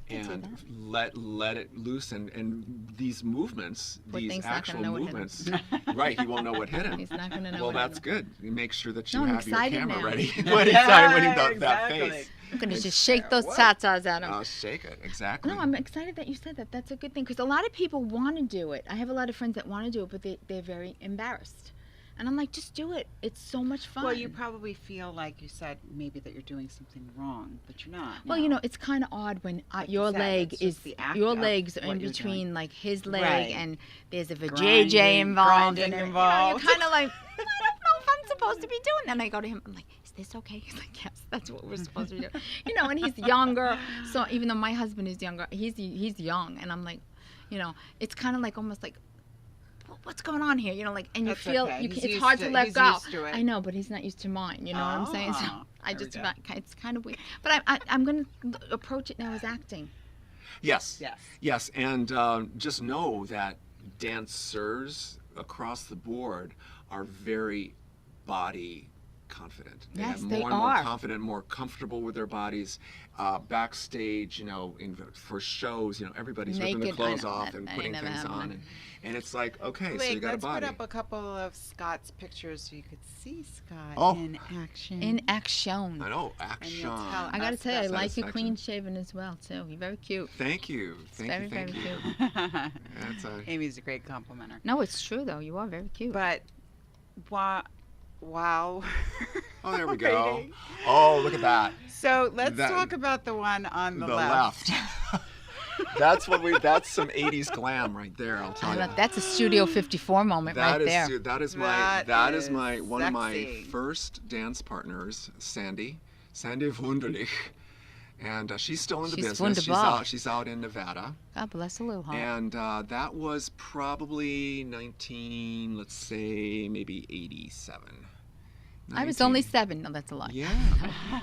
Speaker 5: and let it loose, and these movements,
Speaker 2: Poor
Speaker 5: these
Speaker 2: thing's not
Speaker 5: actual
Speaker 2: gonna know what hit him.
Speaker 5: movements, right? He won't know what hit him.
Speaker 2: He's not gonna know
Speaker 5: Well,
Speaker 2: what
Speaker 5: that's
Speaker 2: hit
Speaker 5: good. You make sure that you
Speaker 2: No, I'm
Speaker 5: have your
Speaker 2: excited
Speaker 5: camera
Speaker 2: now.
Speaker 5: ready when he does that
Speaker 1: exactly.
Speaker 5: face.
Speaker 2: I'm gonna just shake those tatas at him.
Speaker 5: I'll shake it exactly.
Speaker 2: No, I'm excited that you said that. That's a good thing because a lot of people want to do it. I have a lot of friends that want to do it, but they're very embarrassed. And I'm like, just do it. It's so much fun.
Speaker 1: Well, you probably feel like you said maybe that you're doing something wrong, but you're not.
Speaker 2: Well, you know, it's kind of odd when
Speaker 1: Like
Speaker 2: your
Speaker 1: you said,
Speaker 2: leg
Speaker 1: it's
Speaker 2: is
Speaker 1: just the act
Speaker 2: your
Speaker 1: of
Speaker 2: legs are
Speaker 1: what
Speaker 2: in
Speaker 1: you're
Speaker 2: between
Speaker 1: doing.
Speaker 2: like his leg,
Speaker 1: Right.
Speaker 2: and there's a
Speaker 1: Grinding-
Speaker 2: vajayjay involved.
Speaker 1: grinding
Speaker 2: And
Speaker 1: involved.
Speaker 2: you're kind of like, I don't know if I'm supposed to be doing that. And I go to him, I'm like, is this okay? He's like, yes, that's what we're supposed to be doing. You know, and he's younger. So even though my husband is younger, he's young, and I'm like, you know, it's kind of like almost like, what's going on here? You know, like, and you
Speaker 1: That's
Speaker 2: feel
Speaker 1: okay.
Speaker 2: it's
Speaker 1: He's
Speaker 2: hard
Speaker 1: used
Speaker 2: to
Speaker 1: to-
Speaker 2: let
Speaker 1: he's
Speaker 2: go.
Speaker 1: used to it.
Speaker 2: I know, but he's not used to mine. You know what I'm saying? So I
Speaker 1: there we
Speaker 2: just
Speaker 1: go.
Speaker 2: it's kind of weird. But I'm going to approach it now as acting.
Speaker 5: Yes.
Speaker 1: Yes.
Speaker 5: Yes, and just know that dancers across the board are very body confident. They
Speaker 2: Yes,
Speaker 5: have
Speaker 2: they
Speaker 5: more and more
Speaker 2: are.
Speaker 5: confident, more comfortable with their bodies. Backstage, you know, for shows, you know, everybody's ripping their
Speaker 2: Naked, I
Speaker 5: clothes
Speaker 2: know,
Speaker 5: off
Speaker 2: that-
Speaker 5: and
Speaker 2: that
Speaker 5: putting
Speaker 2: ain't never
Speaker 5: things on,
Speaker 2: happening.
Speaker 5: and it's like, okay, so
Speaker 1: Wait,
Speaker 5: you got a
Speaker 1: let's
Speaker 5: body.
Speaker 1: put up a couple of Scott's pictures so you could see Scott
Speaker 5: Oh.
Speaker 1: in action.
Speaker 2: In action.
Speaker 5: I know,
Speaker 1: And
Speaker 5: action.
Speaker 1: you'll tell
Speaker 2: I got to
Speaker 1: us
Speaker 2: tell you, I
Speaker 1: that
Speaker 2: like you
Speaker 5: satisfaction.
Speaker 2: clean shaven as well, too. You're very cute.
Speaker 5: Thank you,
Speaker 2: very,
Speaker 5: thank you.
Speaker 2: very cute.
Speaker 5: That's a,
Speaker 1: Amy's a great complimenter.
Speaker 2: No, it's true, though. You are very cute.
Speaker 1: But wow.
Speaker 5: oh, there we go. Oh, look at that.
Speaker 1: So let's
Speaker 5: That-
Speaker 1: talk about the one on the,
Speaker 5: The
Speaker 1: left.
Speaker 5: that's some 80s glam right there, I'll tell you.
Speaker 2: That's a Studio 54 moment right there.
Speaker 5: That is one of my
Speaker 1: sexy.
Speaker 5: first dance partners, Sandy Wunderlich, and she's still in the
Speaker 2: She's
Speaker 5: business.
Speaker 2: wunderbar.
Speaker 5: She's out in Nevada,
Speaker 2: God bless her little heart.
Speaker 5: and that was probably 19, let's say maybe 87.
Speaker 2: I was
Speaker 5: 19.
Speaker 2: only 7. No, that's a lie.
Speaker 5: Yeah,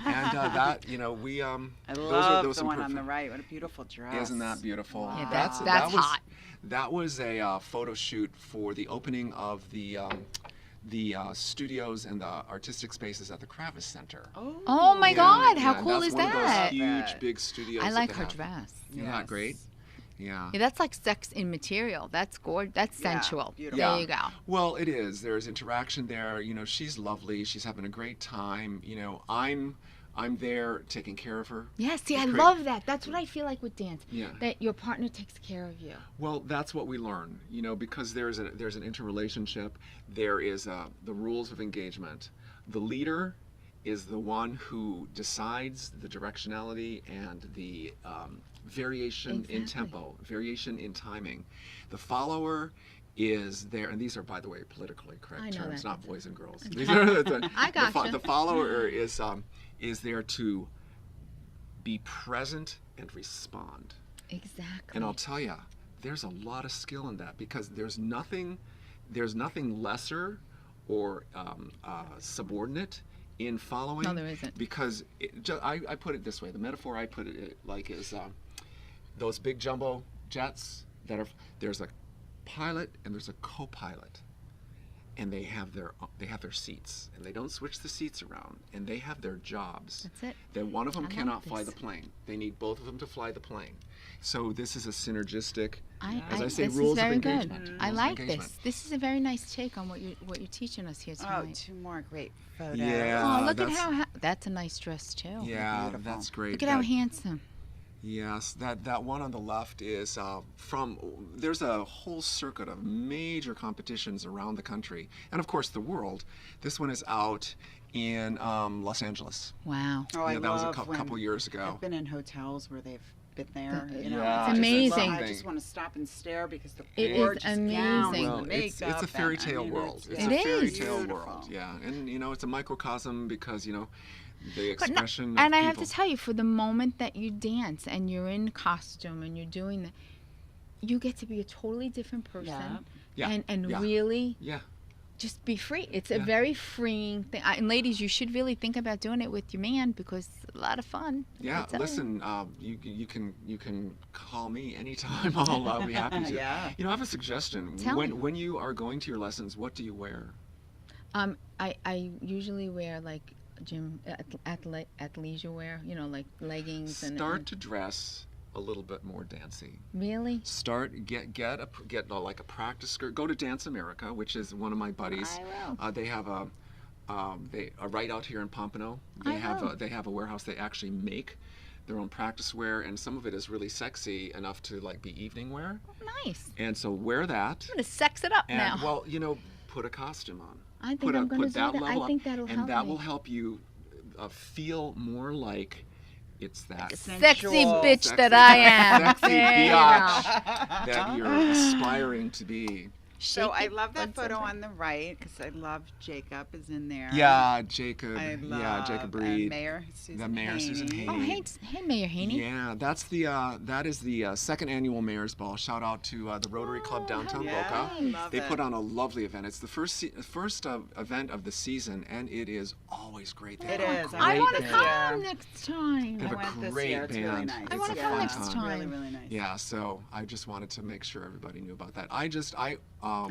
Speaker 5: and that, you know, we
Speaker 1: I
Speaker 5: those
Speaker 1: love
Speaker 5: those
Speaker 1: the one on
Speaker 5: imperfect-
Speaker 1: the right. What a beautiful dress.
Speaker 5: Isn't that beautiful?
Speaker 1: Wow.
Speaker 2: Yeah,
Speaker 1: That's
Speaker 2: that's
Speaker 5: was,
Speaker 2: hot.
Speaker 5: That was a photo shoot for the opening of the studios and the artistic spaces at the Kravis Center.
Speaker 2: Oh my God, how
Speaker 5: Yeah,
Speaker 2: cool
Speaker 5: that's
Speaker 2: is
Speaker 5: one
Speaker 2: that?
Speaker 5: Of those huge, big studios.
Speaker 2: I
Speaker 5: that
Speaker 2: like
Speaker 5: they
Speaker 2: her
Speaker 5: have.
Speaker 2: dress.
Speaker 5: Isn't that great? Yeah.
Speaker 2: Yeah, that's like sex in material. That's gorgeous. That's
Speaker 1: Yeah,
Speaker 2: sensual.
Speaker 1: beautiful.
Speaker 2: There you go.
Speaker 5: Well, it is. There's interaction there. You know, she's lovely. She's having a great time. You know, I'm there taking care of her.
Speaker 2: Yeah, see, I
Speaker 5: Great.
Speaker 2: love that. That's what I feel like with dance.
Speaker 5: Yeah.
Speaker 2: That your partner takes care of you.
Speaker 5: Well, that's what we learn. You know, because there's an interrelationship. There is the rules of engagement. The leader is the one who decides the directionality and the variation in tempo, variation in timing. The follower is there, and these are, by the way, politically correct
Speaker 2: I know
Speaker 5: terms,
Speaker 2: that.
Speaker 5: not boys and girls. These are
Speaker 2: I gotcha.
Speaker 5: The follower is there to be present and respond.
Speaker 2: Exactly.
Speaker 5: And I'll tell you, there's a lot of skill in that because there's nothing lesser or subordinate in following.
Speaker 2: No, there isn't.
Speaker 5: Because I put it this way: the metaphor I put it like is those big jumbo jets there's a pilot and there's a co-pilot, and they have their seats, and they don't switch the seats around, and they have their jobs.
Speaker 2: That's it.
Speaker 5: That one of them
Speaker 2: I
Speaker 5: cannot
Speaker 2: love
Speaker 5: fly the
Speaker 2: this.
Speaker 5: plane. They need both of them to fly the plane. So this is a synergistic,
Speaker 2: I
Speaker 5: as I say,
Speaker 2: this
Speaker 5: rules
Speaker 2: is very
Speaker 5: of
Speaker 2: good.
Speaker 5: engagement.
Speaker 2: I
Speaker 5: Rules of
Speaker 2: like
Speaker 5: engagement.
Speaker 2: this. This is a very nice take on what you're teaching us here
Speaker 1: Oh,
Speaker 2: tonight.
Speaker 1: 2 more great photos.
Speaker 5: Yeah.
Speaker 2: Oh, look at
Speaker 5: that's-
Speaker 2: how that's a nice dress too.
Speaker 5: Yeah,
Speaker 1: Beautiful.
Speaker 5: that's great.
Speaker 2: Look at how handsome.
Speaker 5: Yes, that one on the left is there's a whole circuit of major competitions around the country, and of course the world. This one is out in Los Angeles.
Speaker 2: Wow.
Speaker 1: Oh, I
Speaker 5: Yeah, that was a
Speaker 1: love when
Speaker 5: couple years ago.
Speaker 1: I've been in hotels where they've been there. You know,
Speaker 5: Yeah,
Speaker 2: It's
Speaker 1: just
Speaker 2: amazing.
Speaker 1: I just want to stop and stare because the
Speaker 2: It is
Speaker 1: gorgeous gowns
Speaker 2: amazing.
Speaker 1: and
Speaker 5: Well,
Speaker 1: the
Speaker 5: it's
Speaker 1: makeup.
Speaker 5: a fairy
Speaker 1: and, I
Speaker 5: tale
Speaker 1: mean,
Speaker 5: world. It's
Speaker 2: It
Speaker 5: a fairy
Speaker 2: is.
Speaker 5: tale
Speaker 1: Beautiful.
Speaker 5: world. Yeah, and you know it's a microcosm because you know the
Speaker 2: But no-
Speaker 5: expression.
Speaker 2: and
Speaker 5: of
Speaker 2: I have
Speaker 5: people.
Speaker 2: to tell you, for the moment that you dance and you're in costume and you're doing that, you get to be a totally different person.
Speaker 1: Yeah.
Speaker 5: Yeah,
Speaker 2: And
Speaker 5: yeah.
Speaker 2: really
Speaker 5: Yeah.
Speaker 2: just be free. It's a
Speaker 5: Yeah.
Speaker 2: very freeing thing. And ladies, you should really think about doing it with your man because it's a lot of fun.
Speaker 5: Yeah,
Speaker 2: I'll tell you.
Speaker 5: listen, you can call me anytime. I'll be happy to.
Speaker 1: Yeah.
Speaker 5: You know, I have a suggestion.
Speaker 2: Tell me.
Speaker 5: When you are going to your lessons, what do you wear?
Speaker 2: I usually wear like gym athleisure wear, you know, like leggings and
Speaker 5: Start to dress a little bit more dancey.
Speaker 2: really.
Speaker 5: Start get like a practice skirt. Go to Dance America, which is one of my buddies.
Speaker 2: I will.
Speaker 5: They have right out here in Pompano. They
Speaker 2: I will.
Speaker 5: have a warehouse. They actually make their own practice wear, and some of it is really sexy enough to like be evening wear.
Speaker 2: Nice.
Speaker 5: And so wear that.
Speaker 2: I'm gonna sex it up
Speaker 5: And
Speaker 2: now.
Speaker 5: well, you know, put a costume on.
Speaker 2: I think
Speaker 5: put
Speaker 2: I'm gonna
Speaker 5: put
Speaker 2: do
Speaker 5: that
Speaker 2: that.
Speaker 5: level
Speaker 2: I
Speaker 5: up,
Speaker 2: think that'll
Speaker 5: and
Speaker 2: help
Speaker 5: that
Speaker 2: me.
Speaker 5: will help you feel more like it's that
Speaker 2: Sexy
Speaker 1: Sensual.
Speaker 2: bitch
Speaker 5: Sexy-
Speaker 2: that I am.
Speaker 5: sexy
Speaker 2: There you
Speaker 5: biatch
Speaker 2: go.
Speaker 5: that you're aspiring to be.
Speaker 1: So
Speaker 2: Shake
Speaker 1: I
Speaker 2: it,
Speaker 1: love that
Speaker 2: but
Speaker 1: photo
Speaker 2: something-
Speaker 1: on the right because I love Jacob is in there.
Speaker 5: Yeah, Jacob.
Speaker 1: I love
Speaker 5: Yeah, Jacob
Speaker 1: and
Speaker 5: Reed.
Speaker 1: Mayor Susan
Speaker 5: The Mayor Susan
Speaker 1: Haney.
Speaker 5: Haney.
Speaker 2: Oh, hey, Mayor Haney.
Speaker 5: Yeah, that's that is the second annual Mayor's Ball. Shout out to the Rotary Club downtown
Speaker 1: Yeah,
Speaker 5: Boca.
Speaker 1: love
Speaker 5: They
Speaker 1: it.
Speaker 5: put on a lovely event. It's the first event of the season, and it is always great. They
Speaker 1: It
Speaker 5: have a
Speaker 1: is.
Speaker 2: I
Speaker 5: great
Speaker 2: want to
Speaker 5: band.
Speaker 2: come next time.
Speaker 5: They have
Speaker 1: I
Speaker 5: a
Speaker 1: went this
Speaker 5: great
Speaker 1: year. It's really
Speaker 5: band.
Speaker 1: nice.
Speaker 2: I wanna
Speaker 5: It's a
Speaker 2: come
Speaker 5: fun
Speaker 2: next
Speaker 5: time.
Speaker 2: time.
Speaker 1: Really, really nice.
Speaker 5: Yeah, so I just wanted to make sure everybody knew about that. I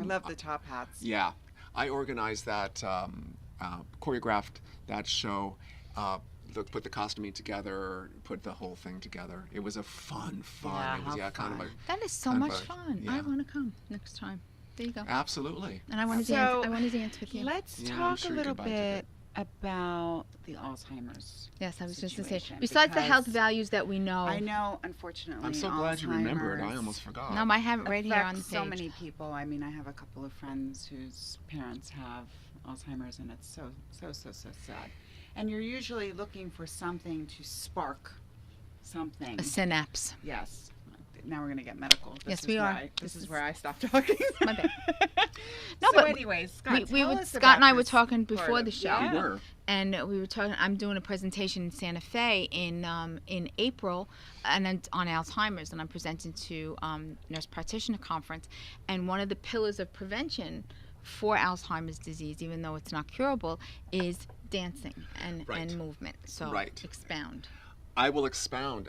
Speaker 1: love the top hats.
Speaker 5: Yeah, I organized that, choreographed that show, put the costuming together, put the whole thing together. It was a fun.
Speaker 1: Yeah,
Speaker 5: It was
Speaker 1: how
Speaker 5: kind of
Speaker 1: fun.
Speaker 5: a
Speaker 2: That is so
Speaker 5: Kind
Speaker 2: much
Speaker 5: of a-
Speaker 2: fun.
Speaker 5: yeah.
Speaker 2: I want to come next time. There you go.
Speaker 5: absolutely.
Speaker 2: And I want to
Speaker 1: So,
Speaker 2: dance. I want to dance with you.
Speaker 1: Let's
Speaker 5: Yeah, I'm
Speaker 1: talk
Speaker 5: sure
Speaker 1: a
Speaker 5: you
Speaker 1: little
Speaker 5: could buy a
Speaker 1: bit about the Alzheimer's.
Speaker 2: Yes, I was just going to say.
Speaker 1: situation,
Speaker 2: Besides the health
Speaker 1: because
Speaker 2: values that we know.
Speaker 1: I know, unfortunately,
Speaker 5: I'm so glad you remembered. I
Speaker 1: Alzheimer's
Speaker 5: almost forgot.
Speaker 2: No, I have it right here on the
Speaker 1: affects
Speaker 2: page.
Speaker 1: so many people. I mean, I have a couple of friends whose parents have Alzheimer's, and it's so sad. And you're usually looking for something to spark something.
Speaker 2: A synapse.
Speaker 1: Yes. Now we're going to get medical.
Speaker 2: Yes, we are.
Speaker 1: This is where I stopped talking.
Speaker 2: My bad. No,
Speaker 1: So
Speaker 2: but
Speaker 1: anyways, Scott,
Speaker 2: we
Speaker 1: tell
Speaker 2: were
Speaker 1: us
Speaker 2: Scott
Speaker 1: about
Speaker 2: and I were
Speaker 1: this
Speaker 2: talking
Speaker 1: part
Speaker 2: before
Speaker 1: of-
Speaker 2: the show.
Speaker 1: Yeah.
Speaker 5: We were.
Speaker 2: And we were talking. I'm doing a presentation in Santa Fe in April, and then on Alzheimer's, and I'm presenting to Nurse Practitioner Conference. And one of the pillars of prevention for Alzheimer's disease, even though it's not curable, is dancing and
Speaker 5: Right.
Speaker 2: movement. So
Speaker 5: Right.
Speaker 2: expound.
Speaker 5: I will expound.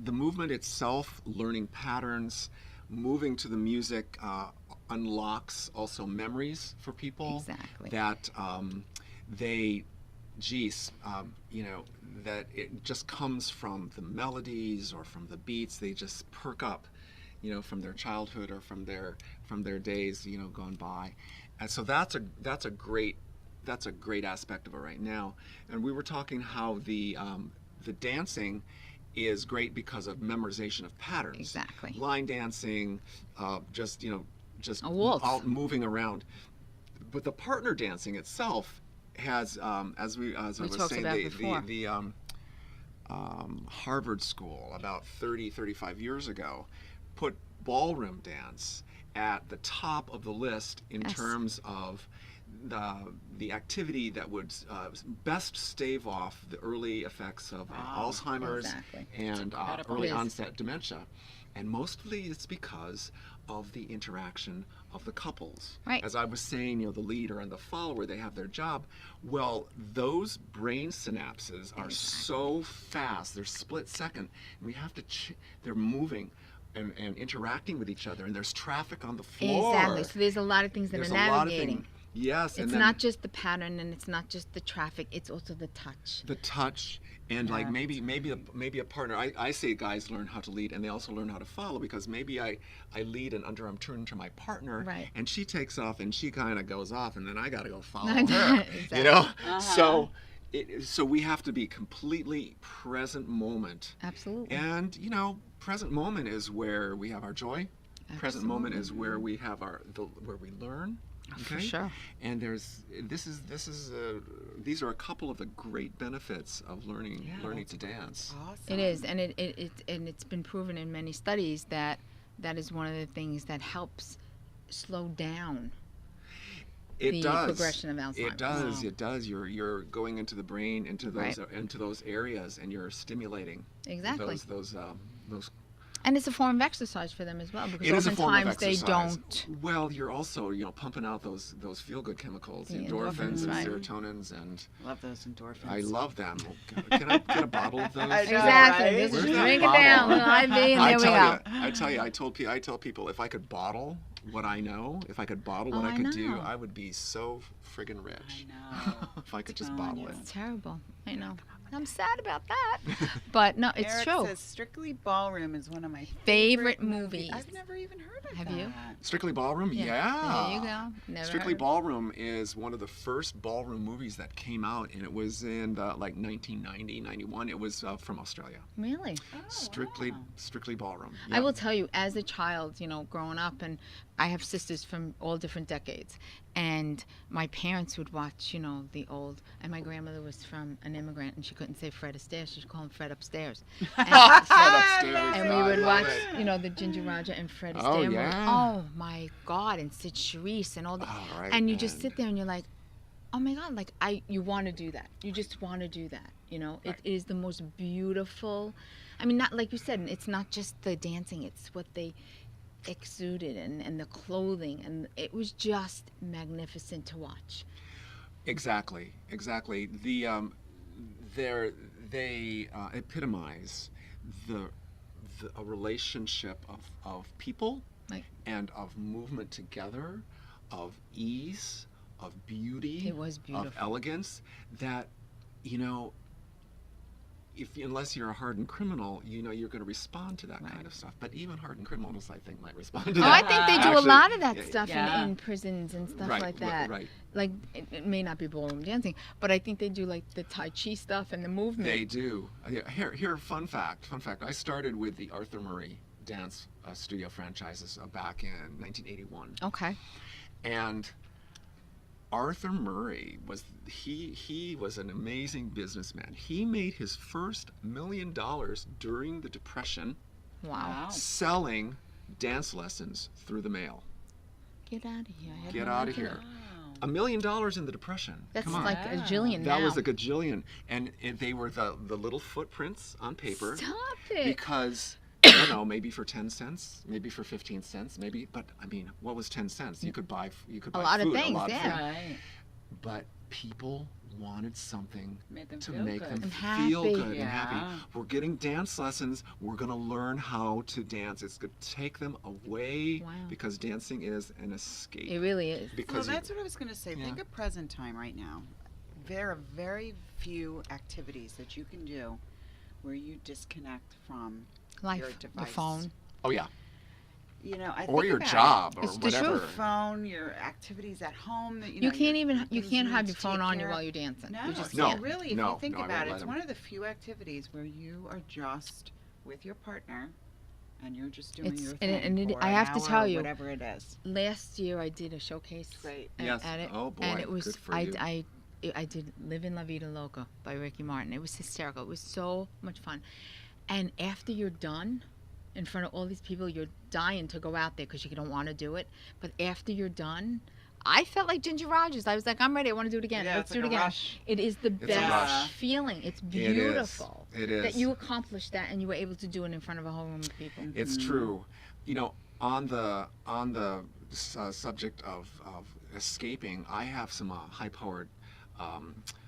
Speaker 5: The movement itself, learning patterns, moving to the music, unlocks also memories for people.
Speaker 2: Exactly.
Speaker 5: That they, geez, you know, that it just comes from the melodies or from the beats. They just perk up, you know, from their childhood or from their days, you know, gone by. And so that's a great aspect of it right now. And we were talking how the dancing is great because of memorization of patterns.
Speaker 2: Exactly.
Speaker 5: Line dancing, just, you know, just
Speaker 2: A waltz.
Speaker 5: all moving around. But the partner dancing itself has, as I was
Speaker 2: talked
Speaker 5: saying,
Speaker 2: about before.
Speaker 5: the Harvard School about 35 years ago put ballroom dance at the top of the list in
Speaker 2: Yes.
Speaker 5: terms of the activity that would best stave off the early effects of Alzheimer's
Speaker 2: Exactly.
Speaker 5: and
Speaker 1: incredible.
Speaker 5: early
Speaker 2: It is.
Speaker 5: onset dementia. And mostly it's because of the interaction of the couples.
Speaker 2: Right.
Speaker 5: As I was saying, you know, the leader and the follower, they have their job. Well, those brain synapses are so fast, they're split second, and we have to, they're moving and interacting with each other, and there's traffic on the floor.
Speaker 2: Exactly. So there's a lot of things that
Speaker 5: There's
Speaker 2: are
Speaker 5: a lot of
Speaker 2: navigating.
Speaker 5: things. Yes, and
Speaker 2: It's
Speaker 5: then
Speaker 2: not just the pattern, and it's not just the traffic. It's also the touch.
Speaker 5: the touch, and like maybe a partner. I say guys learn how to lead, and they also learn how to follow, because maybe I lead and I'm turning to my partner,
Speaker 2: Right.
Speaker 5: and she takes off and she kind of goes off, and then I got to go follow
Speaker 2: Exactly.
Speaker 5: her. You know, so we have to be completely present moment.
Speaker 2: Absolutely.
Speaker 5: And you know, present moment is where we have our joy. Present moment is where we have where we learn. Okay?
Speaker 2: For sure.
Speaker 5: And these are a couple of the great benefits of learning to dance.
Speaker 1: Awesome.
Speaker 2: It is, and it's been proven in many studies that is one of the things that helps slow down
Speaker 5: It
Speaker 2: the
Speaker 5: does.
Speaker 2: progression of Alzheimer's.
Speaker 5: It does.
Speaker 1: Wow.
Speaker 5: It does. You're going into the brain, into those
Speaker 2: Right.
Speaker 5: areas, and you're stimulating
Speaker 2: Exactly.
Speaker 5: those.
Speaker 2: And it's a form of exercise for them as well, because
Speaker 5: It is a form of
Speaker 2: oftentimes they
Speaker 5: exercise.
Speaker 2: don't.
Speaker 5: Well, you're also, you know, pumping out those feel-good chemicals,
Speaker 2: The
Speaker 5: endorphins
Speaker 2: endorphins,
Speaker 5: and
Speaker 2: right.
Speaker 5: serotonins, and
Speaker 1: Love those endorphins.
Speaker 5: I love them. Can I get a bottle of those?
Speaker 1: I know,
Speaker 2: Exactly.
Speaker 1: right?
Speaker 2: Just
Speaker 5: Where's that
Speaker 2: drink it
Speaker 5: bottle?
Speaker 2: down, little IV, and there we go.
Speaker 5: I tell you, I tell people, if I could bottle what I know, if I could bottle what
Speaker 2: Oh,
Speaker 5: I
Speaker 2: I
Speaker 5: could do,
Speaker 2: know.
Speaker 5: I would be so friggin' rich.
Speaker 1: I know.
Speaker 5: If I could just
Speaker 1: Telling
Speaker 5: bottle
Speaker 1: you.
Speaker 5: it.
Speaker 2: It's terrible. I know. I'm sad about that. But no, it's
Speaker 1: Eric
Speaker 2: true.
Speaker 1: says Strictly Ballroom is one of my
Speaker 2: Favorite
Speaker 1: movies.
Speaker 2: movies.
Speaker 1: I've never even heard of
Speaker 2: Have
Speaker 1: that.
Speaker 2: you?
Speaker 5: Strictly Ballroom? Yeah.
Speaker 2: There you go. Never
Speaker 5: Strictly
Speaker 2: heard.
Speaker 5: Ballroom is one of the first ballroom movies that came out, and it was in like 1990, 91. It was from Australia.
Speaker 2: Really?
Speaker 5: Strictly Ballroom.
Speaker 2: I
Speaker 5: Yeah.
Speaker 2: will tell you, as a child, you know, growing up, and I have sisters from all different decades, and my parents would watch, you know, the old, and my grandmother was from an immigrant, and she couldn't say Fred Astaire, she'd call him Fred Upstairs. And,
Speaker 5: Fred upstairs.
Speaker 2: and we
Speaker 5: I
Speaker 2: would
Speaker 5: love
Speaker 2: watch,
Speaker 5: it.
Speaker 2: you know, the Ginger Roger and Fred
Speaker 5: Oh,
Speaker 2: Astaire movie.
Speaker 5: yeah.
Speaker 2: Oh my God, and Sid Charisse and all that.
Speaker 5: Oh, right,
Speaker 2: and you just
Speaker 5: and-
Speaker 2: sit there and you're like, oh my God, like you want to do that. You just want to do that. You know,
Speaker 5: Right.
Speaker 2: it is the most beautiful. I mean, not like you said, it's not just the dancing, it's what they exuded and the clothing, and it was just magnificent to watch.
Speaker 5: Exactly. The they epitomize a relationship of people
Speaker 2: Like,
Speaker 5: and of movement together, of ease, of beauty,
Speaker 2: it was
Speaker 5: of
Speaker 2: beautiful.
Speaker 5: elegance. That, you know, unless you're a hardened criminal, you know, you're going to respond to that
Speaker 2: Right.
Speaker 5: kind of stuff. But even hardened criminals, I think, might respond to
Speaker 2: Oh,
Speaker 5: that.
Speaker 2: I think they do
Speaker 5: Actually,
Speaker 2: a lot of that
Speaker 5: yeah,
Speaker 2: stuff
Speaker 1: yeah.
Speaker 2: in prisons and stuff
Speaker 5: Right,
Speaker 2: like that.
Speaker 5: right.
Speaker 2: Like, it may not be ballroom dancing, but I think they do like the Tai Chi stuff and the movement.
Speaker 5: They do. Here, fun fact. I started with the Arthur Murray dance studio franchises back in 1981,
Speaker 2: Okay.
Speaker 5: and Arthur Murray was he was an amazing businessman. He made his first $1 million during the Depression
Speaker 2: Wow.
Speaker 5: selling dance lessons through the mail.
Speaker 2: Get out of here. I had
Speaker 5: Get
Speaker 2: no
Speaker 5: out of
Speaker 2: idea.
Speaker 5: here. $1 million in the Depression.
Speaker 2: That's
Speaker 5: Come on.
Speaker 2: like a jillion
Speaker 5: That
Speaker 2: now.
Speaker 5: was a gajillion, and they were the little footprints on paper.
Speaker 2: Stop it.
Speaker 5: Because, I don't know, maybe for 10 cents, maybe for 15 cents, maybe, but I mean, what was 10 cents? You could buy
Speaker 2: lot of
Speaker 5: food,
Speaker 2: things,
Speaker 5: a lot
Speaker 2: yeah.
Speaker 5: of food.
Speaker 1: Right.
Speaker 5: But people wanted something
Speaker 1: Made them
Speaker 5: to
Speaker 1: feel
Speaker 5: make
Speaker 1: good.
Speaker 5: them
Speaker 2: And
Speaker 5: feel
Speaker 2: happy.
Speaker 5: good and
Speaker 1: Yeah.
Speaker 5: happy. We're getting dance lessons. We're going to learn how to dance. It's going to take them away
Speaker 2: Wow.
Speaker 5: because dancing is an escape.
Speaker 2: It really is.
Speaker 1: Well,
Speaker 5: Because
Speaker 1: that's what I was going to say.
Speaker 5: Yeah.
Speaker 1: Think of present time right now. There are very few activities that you can do where you disconnect from your
Speaker 2: Life, the
Speaker 1: device.
Speaker 2: phone.
Speaker 5: oh yeah,
Speaker 1: You know, I
Speaker 5: or
Speaker 1: think
Speaker 5: your
Speaker 1: about
Speaker 5: job or
Speaker 2: It's the
Speaker 5: whatever.
Speaker 1: Your phone, your activities at home. That,
Speaker 2: You
Speaker 1: know,
Speaker 2: can't
Speaker 1: your
Speaker 2: even you
Speaker 1: things
Speaker 2: can't
Speaker 1: need
Speaker 2: have
Speaker 1: to
Speaker 2: your phone
Speaker 1: take
Speaker 2: on you
Speaker 1: care
Speaker 2: while
Speaker 1: of.
Speaker 2: you're dancing.
Speaker 1: No,
Speaker 2: You just
Speaker 5: No.
Speaker 2: can't.
Speaker 1: really, if
Speaker 5: No,
Speaker 1: you think
Speaker 5: no, I
Speaker 1: about
Speaker 5: won't
Speaker 1: it,
Speaker 5: let
Speaker 1: it's
Speaker 5: him.
Speaker 1: one of the few activities where you are just with your partner and you're just doing
Speaker 2: It's-
Speaker 1: your
Speaker 2: and
Speaker 1: thing
Speaker 2: it-
Speaker 1: for
Speaker 2: I
Speaker 1: an
Speaker 2: have to
Speaker 1: hour
Speaker 2: tell
Speaker 1: or
Speaker 2: you,
Speaker 1: whatever it is.
Speaker 2: Last year I did a showcase
Speaker 1: Great.
Speaker 5: Yes.
Speaker 2: at it,
Speaker 5: Oh, boy.
Speaker 2: and it was
Speaker 5: Good for you.
Speaker 2: I did "Live in La Vida Loca" by Ricky Martin. It was hysterical. It was so much fun. And after you're done, in front of all these people, you're dying to go out there because you don't want to do it. But after you're done, I felt like Ginger Rogers. I was like, I'm ready. I want to do it again.
Speaker 1: Yeah,
Speaker 2: Let's
Speaker 1: it's
Speaker 2: do
Speaker 1: like
Speaker 2: it
Speaker 1: a
Speaker 2: again.
Speaker 1: rush.
Speaker 2: It is the
Speaker 5: It's
Speaker 1: a
Speaker 2: best
Speaker 1: rush.
Speaker 2: feeling. It's
Speaker 5: It is.
Speaker 2: beautiful
Speaker 5: It is.
Speaker 2: that you accomplished that and you were able to do it in front of a whole room of people.
Speaker 5: It's true. You know, on the subject of escaping, I have some high-powered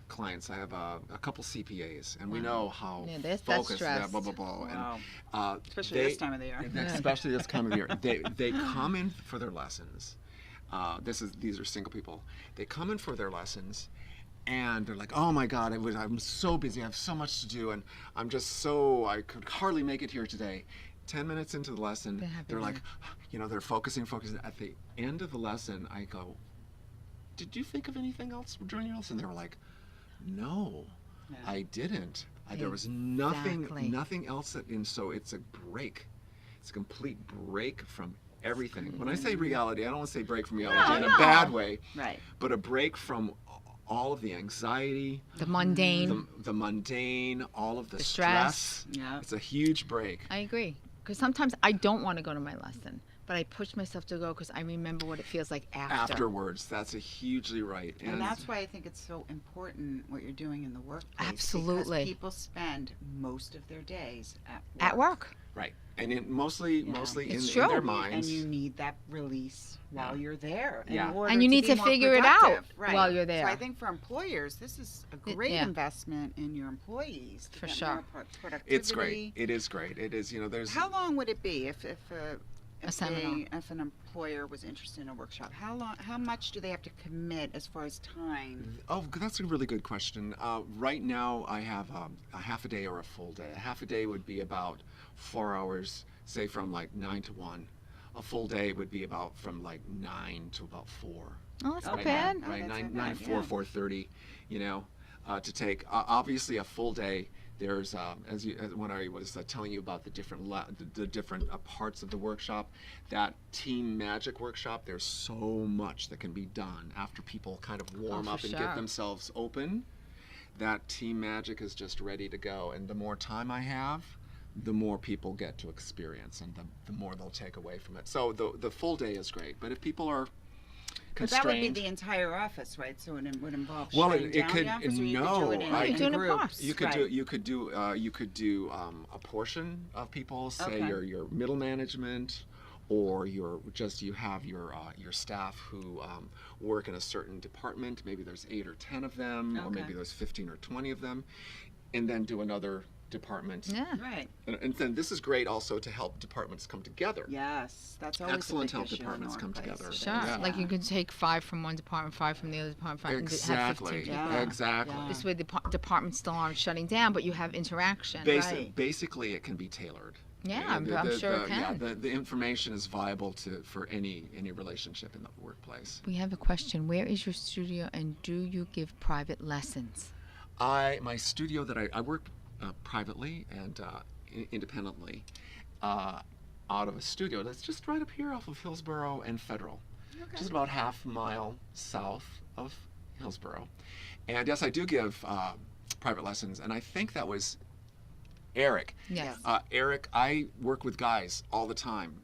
Speaker 5: clients. I have a couple CPAs, and we know how
Speaker 2: Yeah, that's
Speaker 5: focused
Speaker 2: stress.
Speaker 5: blah blah blah.
Speaker 1: Wow.
Speaker 5: And
Speaker 1: Especially this time of the year.
Speaker 5: especially this time of the year, they come in for their lessons. These are single people. They come in for their lessons, and they're like, "Oh my God, I'm so busy. I have so much to do, and I could hardly make it here today." 10 minutes into the lesson,
Speaker 2: They're happy
Speaker 5: they're
Speaker 2: with
Speaker 5: like, they're focusing. At the end of the lesson, I go, "Did you think of anything else during your lesson?" They were like, "No,
Speaker 1: Yeah.
Speaker 5: I didn't. There was
Speaker 2: Exactly.
Speaker 5: nothing else." And so it's a break. It's a complete break from everything. When I say reality, I don't want to say break from reality in
Speaker 2: No.
Speaker 5: a bad way,
Speaker 1: Right.
Speaker 5: but a break from all of the anxiety,
Speaker 2: The mundane.
Speaker 5: the mundane, all of the
Speaker 2: The stress.
Speaker 1: Yeah.
Speaker 5: It's a huge break.
Speaker 2: I agree. Because sometimes I don't want to go to my lesson, but I push myself to go because I remember what it feels like after.
Speaker 5: Afterwards, that's a hugely right.
Speaker 1: And that's why I think it's so important what you're doing in the workplace.
Speaker 2: Absolutely.
Speaker 1: Because people spend most of their days
Speaker 2: At work.
Speaker 5: right. And mostly in
Speaker 2: It's
Speaker 5: their
Speaker 2: true.
Speaker 1: And
Speaker 5: minds.
Speaker 1: you need that release while you're there. in
Speaker 5: Yeah.
Speaker 1: order
Speaker 2: And you need
Speaker 1: be
Speaker 2: to
Speaker 1: more
Speaker 2: figure it out
Speaker 1: productive. Right.
Speaker 2: while you're there.
Speaker 1: So I think for employers, this is a great
Speaker 2: yeah.
Speaker 1: investment in your employees. To
Speaker 2: For
Speaker 1: get
Speaker 2: sure.
Speaker 1: more productivity.
Speaker 5: It's great. It is great. It is, there's
Speaker 1: How long would it be if
Speaker 2: seminar.
Speaker 1: if an employer was interested in a workshop? How much do they have to commit as far as time?
Speaker 5: Oh, that's a really good question. Right now, I have a half a day or a full day. A half a day would be about 4 hours, say from like 9 to 1. A full day would be about from like 9 to about 4.
Speaker 2: Oh, that's not
Speaker 1: Okay.
Speaker 2: bad.
Speaker 1: Oh,
Speaker 5: Right,
Speaker 1: that's
Speaker 5: 9,
Speaker 1: not
Speaker 5: 9,
Speaker 1: bad,
Speaker 5: 4,
Speaker 1: yeah.
Speaker 5: 4:30. To take. Obviously, a full day. There's when I was telling you about the different parts of the workshop, that team magic workshop. There's so much that can be done after people kind of warm
Speaker 2: for
Speaker 5: up and
Speaker 2: sure.
Speaker 5: get themselves open. That team magic is just ready to go, and the more time I have, the more people get to experience, and the more they'll take away from it. So the full day is great, but if people are
Speaker 1: But that would be
Speaker 5: constrained,
Speaker 1: the entire office, right? So it would involve
Speaker 5: Well,
Speaker 1: shutting
Speaker 5: it
Speaker 1: down
Speaker 5: could-
Speaker 1: the office, or you
Speaker 5: no,
Speaker 1: could do it in,
Speaker 5: I-
Speaker 2: You could do it in
Speaker 1: groups.
Speaker 2: parts.
Speaker 5: you could
Speaker 1: Right.
Speaker 5: you could do a portion of people, say
Speaker 1: Okay.
Speaker 5: your middle management, or you have your staff who work in a certain department. Maybe there's 8 or 10 of them, or
Speaker 1: Okay.
Speaker 5: maybe there's 15 or 20 of them, and then do another department.
Speaker 2: Yeah.
Speaker 1: Right.
Speaker 5: And then this is great also to help departments come together.
Speaker 1: Yes, that's always
Speaker 5: Excellent
Speaker 1: a big
Speaker 5: help
Speaker 1: issue in
Speaker 5: departments come
Speaker 1: workplaces.
Speaker 5: together.
Speaker 2: Sure.
Speaker 5: Yeah.
Speaker 2: Like you can take 5 from one department, 5 from the other department, 5 and have 15
Speaker 5: Exactly.
Speaker 2: people.
Speaker 1: Yeah.
Speaker 5: Exactly.
Speaker 1: Yeah.
Speaker 2: This way the departments still aren't shutting down, but you have interaction.
Speaker 1: Right.
Speaker 5: Basically, it can be tailored.
Speaker 2: Yeah,
Speaker 5: And
Speaker 2: I'm sure it
Speaker 5: Yeah,
Speaker 2: can.
Speaker 5: the information is viable for any relationship in the workplace.
Speaker 2: We have a question. Where is your studio and do you give private lessons?
Speaker 5: My studio that I work privately and independently out of a studio that's just right up here off of Hillsborough and Federal, just about half mile south of Hillsborough. And yes, I do give private lessons, and I think that was Eric.
Speaker 2: Yes.
Speaker 5: Eric, I work with guys all the time.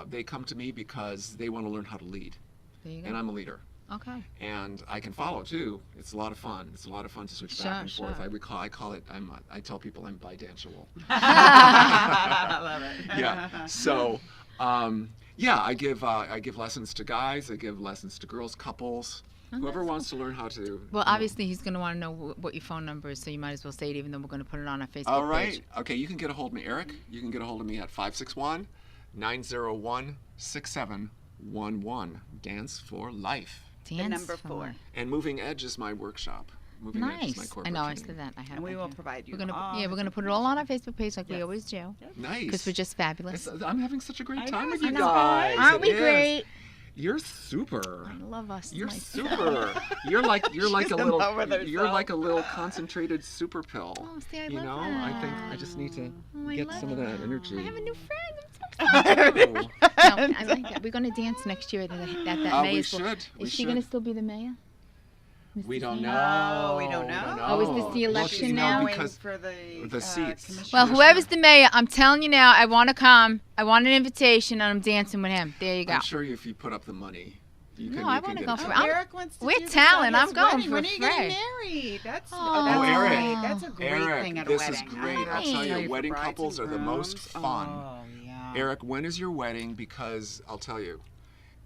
Speaker 5: They come to me because they want to learn how to lead,
Speaker 2: There you
Speaker 5: and
Speaker 2: go.
Speaker 5: I'm a leader.
Speaker 2: Okay.
Speaker 5: And I can follow too. It's a lot of fun. It's a lot of fun to switch
Speaker 2: Sure,
Speaker 5: back and forth.
Speaker 2: sure.
Speaker 5: I call it. I tell people I'm bidantual.
Speaker 1: I love it.
Speaker 5: Yeah. So, I give lessons to guys. I give lessons to girls, couples. Whoever wants to learn how to.
Speaker 2: Well, obviously he's going to want to know what your phone number is, so you might as well say it, even though we're going to put it on our Facebook
Speaker 5: All right.
Speaker 2: page.
Speaker 5: Okay, you can get a hold of me, Eric. You can get a hold of me at 561-901-6711. Dance for Life.
Speaker 2: Dance
Speaker 1: The number
Speaker 2: for
Speaker 1: 4.
Speaker 2: life.
Speaker 5: And Moving Edge is my workshop. Moving Edge is my
Speaker 2: Nice.
Speaker 5: corporate
Speaker 2: I know, I
Speaker 5: training.
Speaker 2: said that. I have
Speaker 1: And we
Speaker 2: that
Speaker 1: will
Speaker 2: here.
Speaker 1: provide you.
Speaker 2: We're gonna,
Speaker 1: all
Speaker 2: yeah,
Speaker 1: the
Speaker 2: we're gonna put it all on our Facebook page like we
Speaker 1: Yes.
Speaker 2: always do,
Speaker 5: Nice.
Speaker 2: because we're just fabulous.
Speaker 5: I'm having such a great
Speaker 1: I
Speaker 5: time
Speaker 1: know,
Speaker 5: with
Speaker 1: I
Speaker 5: you
Speaker 1: know.
Speaker 5: guys.
Speaker 2: Aren't we
Speaker 5: It is.
Speaker 2: great?
Speaker 5: You're super.
Speaker 2: I love us.
Speaker 5: You're
Speaker 2: my-
Speaker 5: super. You're like a
Speaker 1: She's in
Speaker 5: little.
Speaker 1: love with
Speaker 5: You're
Speaker 1: herself.
Speaker 5: like a little concentrated super pill.
Speaker 2: Oh, see, I
Speaker 5: You
Speaker 2: love
Speaker 5: know,
Speaker 2: that.
Speaker 5: I think I just need to
Speaker 2: Oh, I
Speaker 5: get
Speaker 2: love
Speaker 5: some of that energy.
Speaker 2: I have a new friend.
Speaker 5: Oh.
Speaker 2: No, I like that. We're gonna dance next year at that
Speaker 5: We
Speaker 2: mayor's ball.
Speaker 5: should. We
Speaker 2: Is she
Speaker 5: should.
Speaker 2: gonna still be the mayor?
Speaker 5: We don't
Speaker 2: Mrs.
Speaker 5: know.
Speaker 1: We don't know.
Speaker 2: Oh, is this the
Speaker 5: Well,
Speaker 2: election
Speaker 5: you know,
Speaker 2: now?
Speaker 5: because
Speaker 1: for the
Speaker 5: seats.
Speaker 1: commissioner.
Speaker 2: Well, whoever's the mayor, I'm telling you now, I want to come. I want an invitation, and I'm dancing with him. There you go.
Speaker 5: I'm sure if you put up the money, you
Speaker 2: No,
Speaker 5: can.
Speaker 2: I
Speaker 5: you can
Speaker 2: wanna
Speaker 5: get
Speaker 2: go
Speaker 5: it
Speaker 2: for
Speaker 5: done.
Speaker 2: it. I'm-
Speaker 1: Eric wants to
Speaker 2: we're
Speaker 1: do this
Speaker 2: talent.
Speaker 1: at
Speaker 2: I'm
Speaker 1: his
Speaker 2: going
Speaker 1: wedding.
Speaker 2: for
Speaker 1: When are you getting
Speaker 2: free.
Speaker 1: married? That's
Speaker 2: Oh,
Speaker 1: that's
Speaker 5: Eric.
Speaker 1: great. That's a great
Speaker 5: Eric,
Speaker 1: thing at a
Speaker 5: this
Speaker 1: wedding.
Speaker 5: is great.
Speaker 2: I'll tell you,
Speaker 1: for
Speaker 5: wedding
Speaker 1: brides
Speaker 5: couples
Speaker 1: and
Speaker 5: are the most
Speaker 1: grooms.
Speaker 5: fun.
Speaker 1: Oh, yeah.
Speaker 5: Eric, when is your wedding? Because I'll tell you,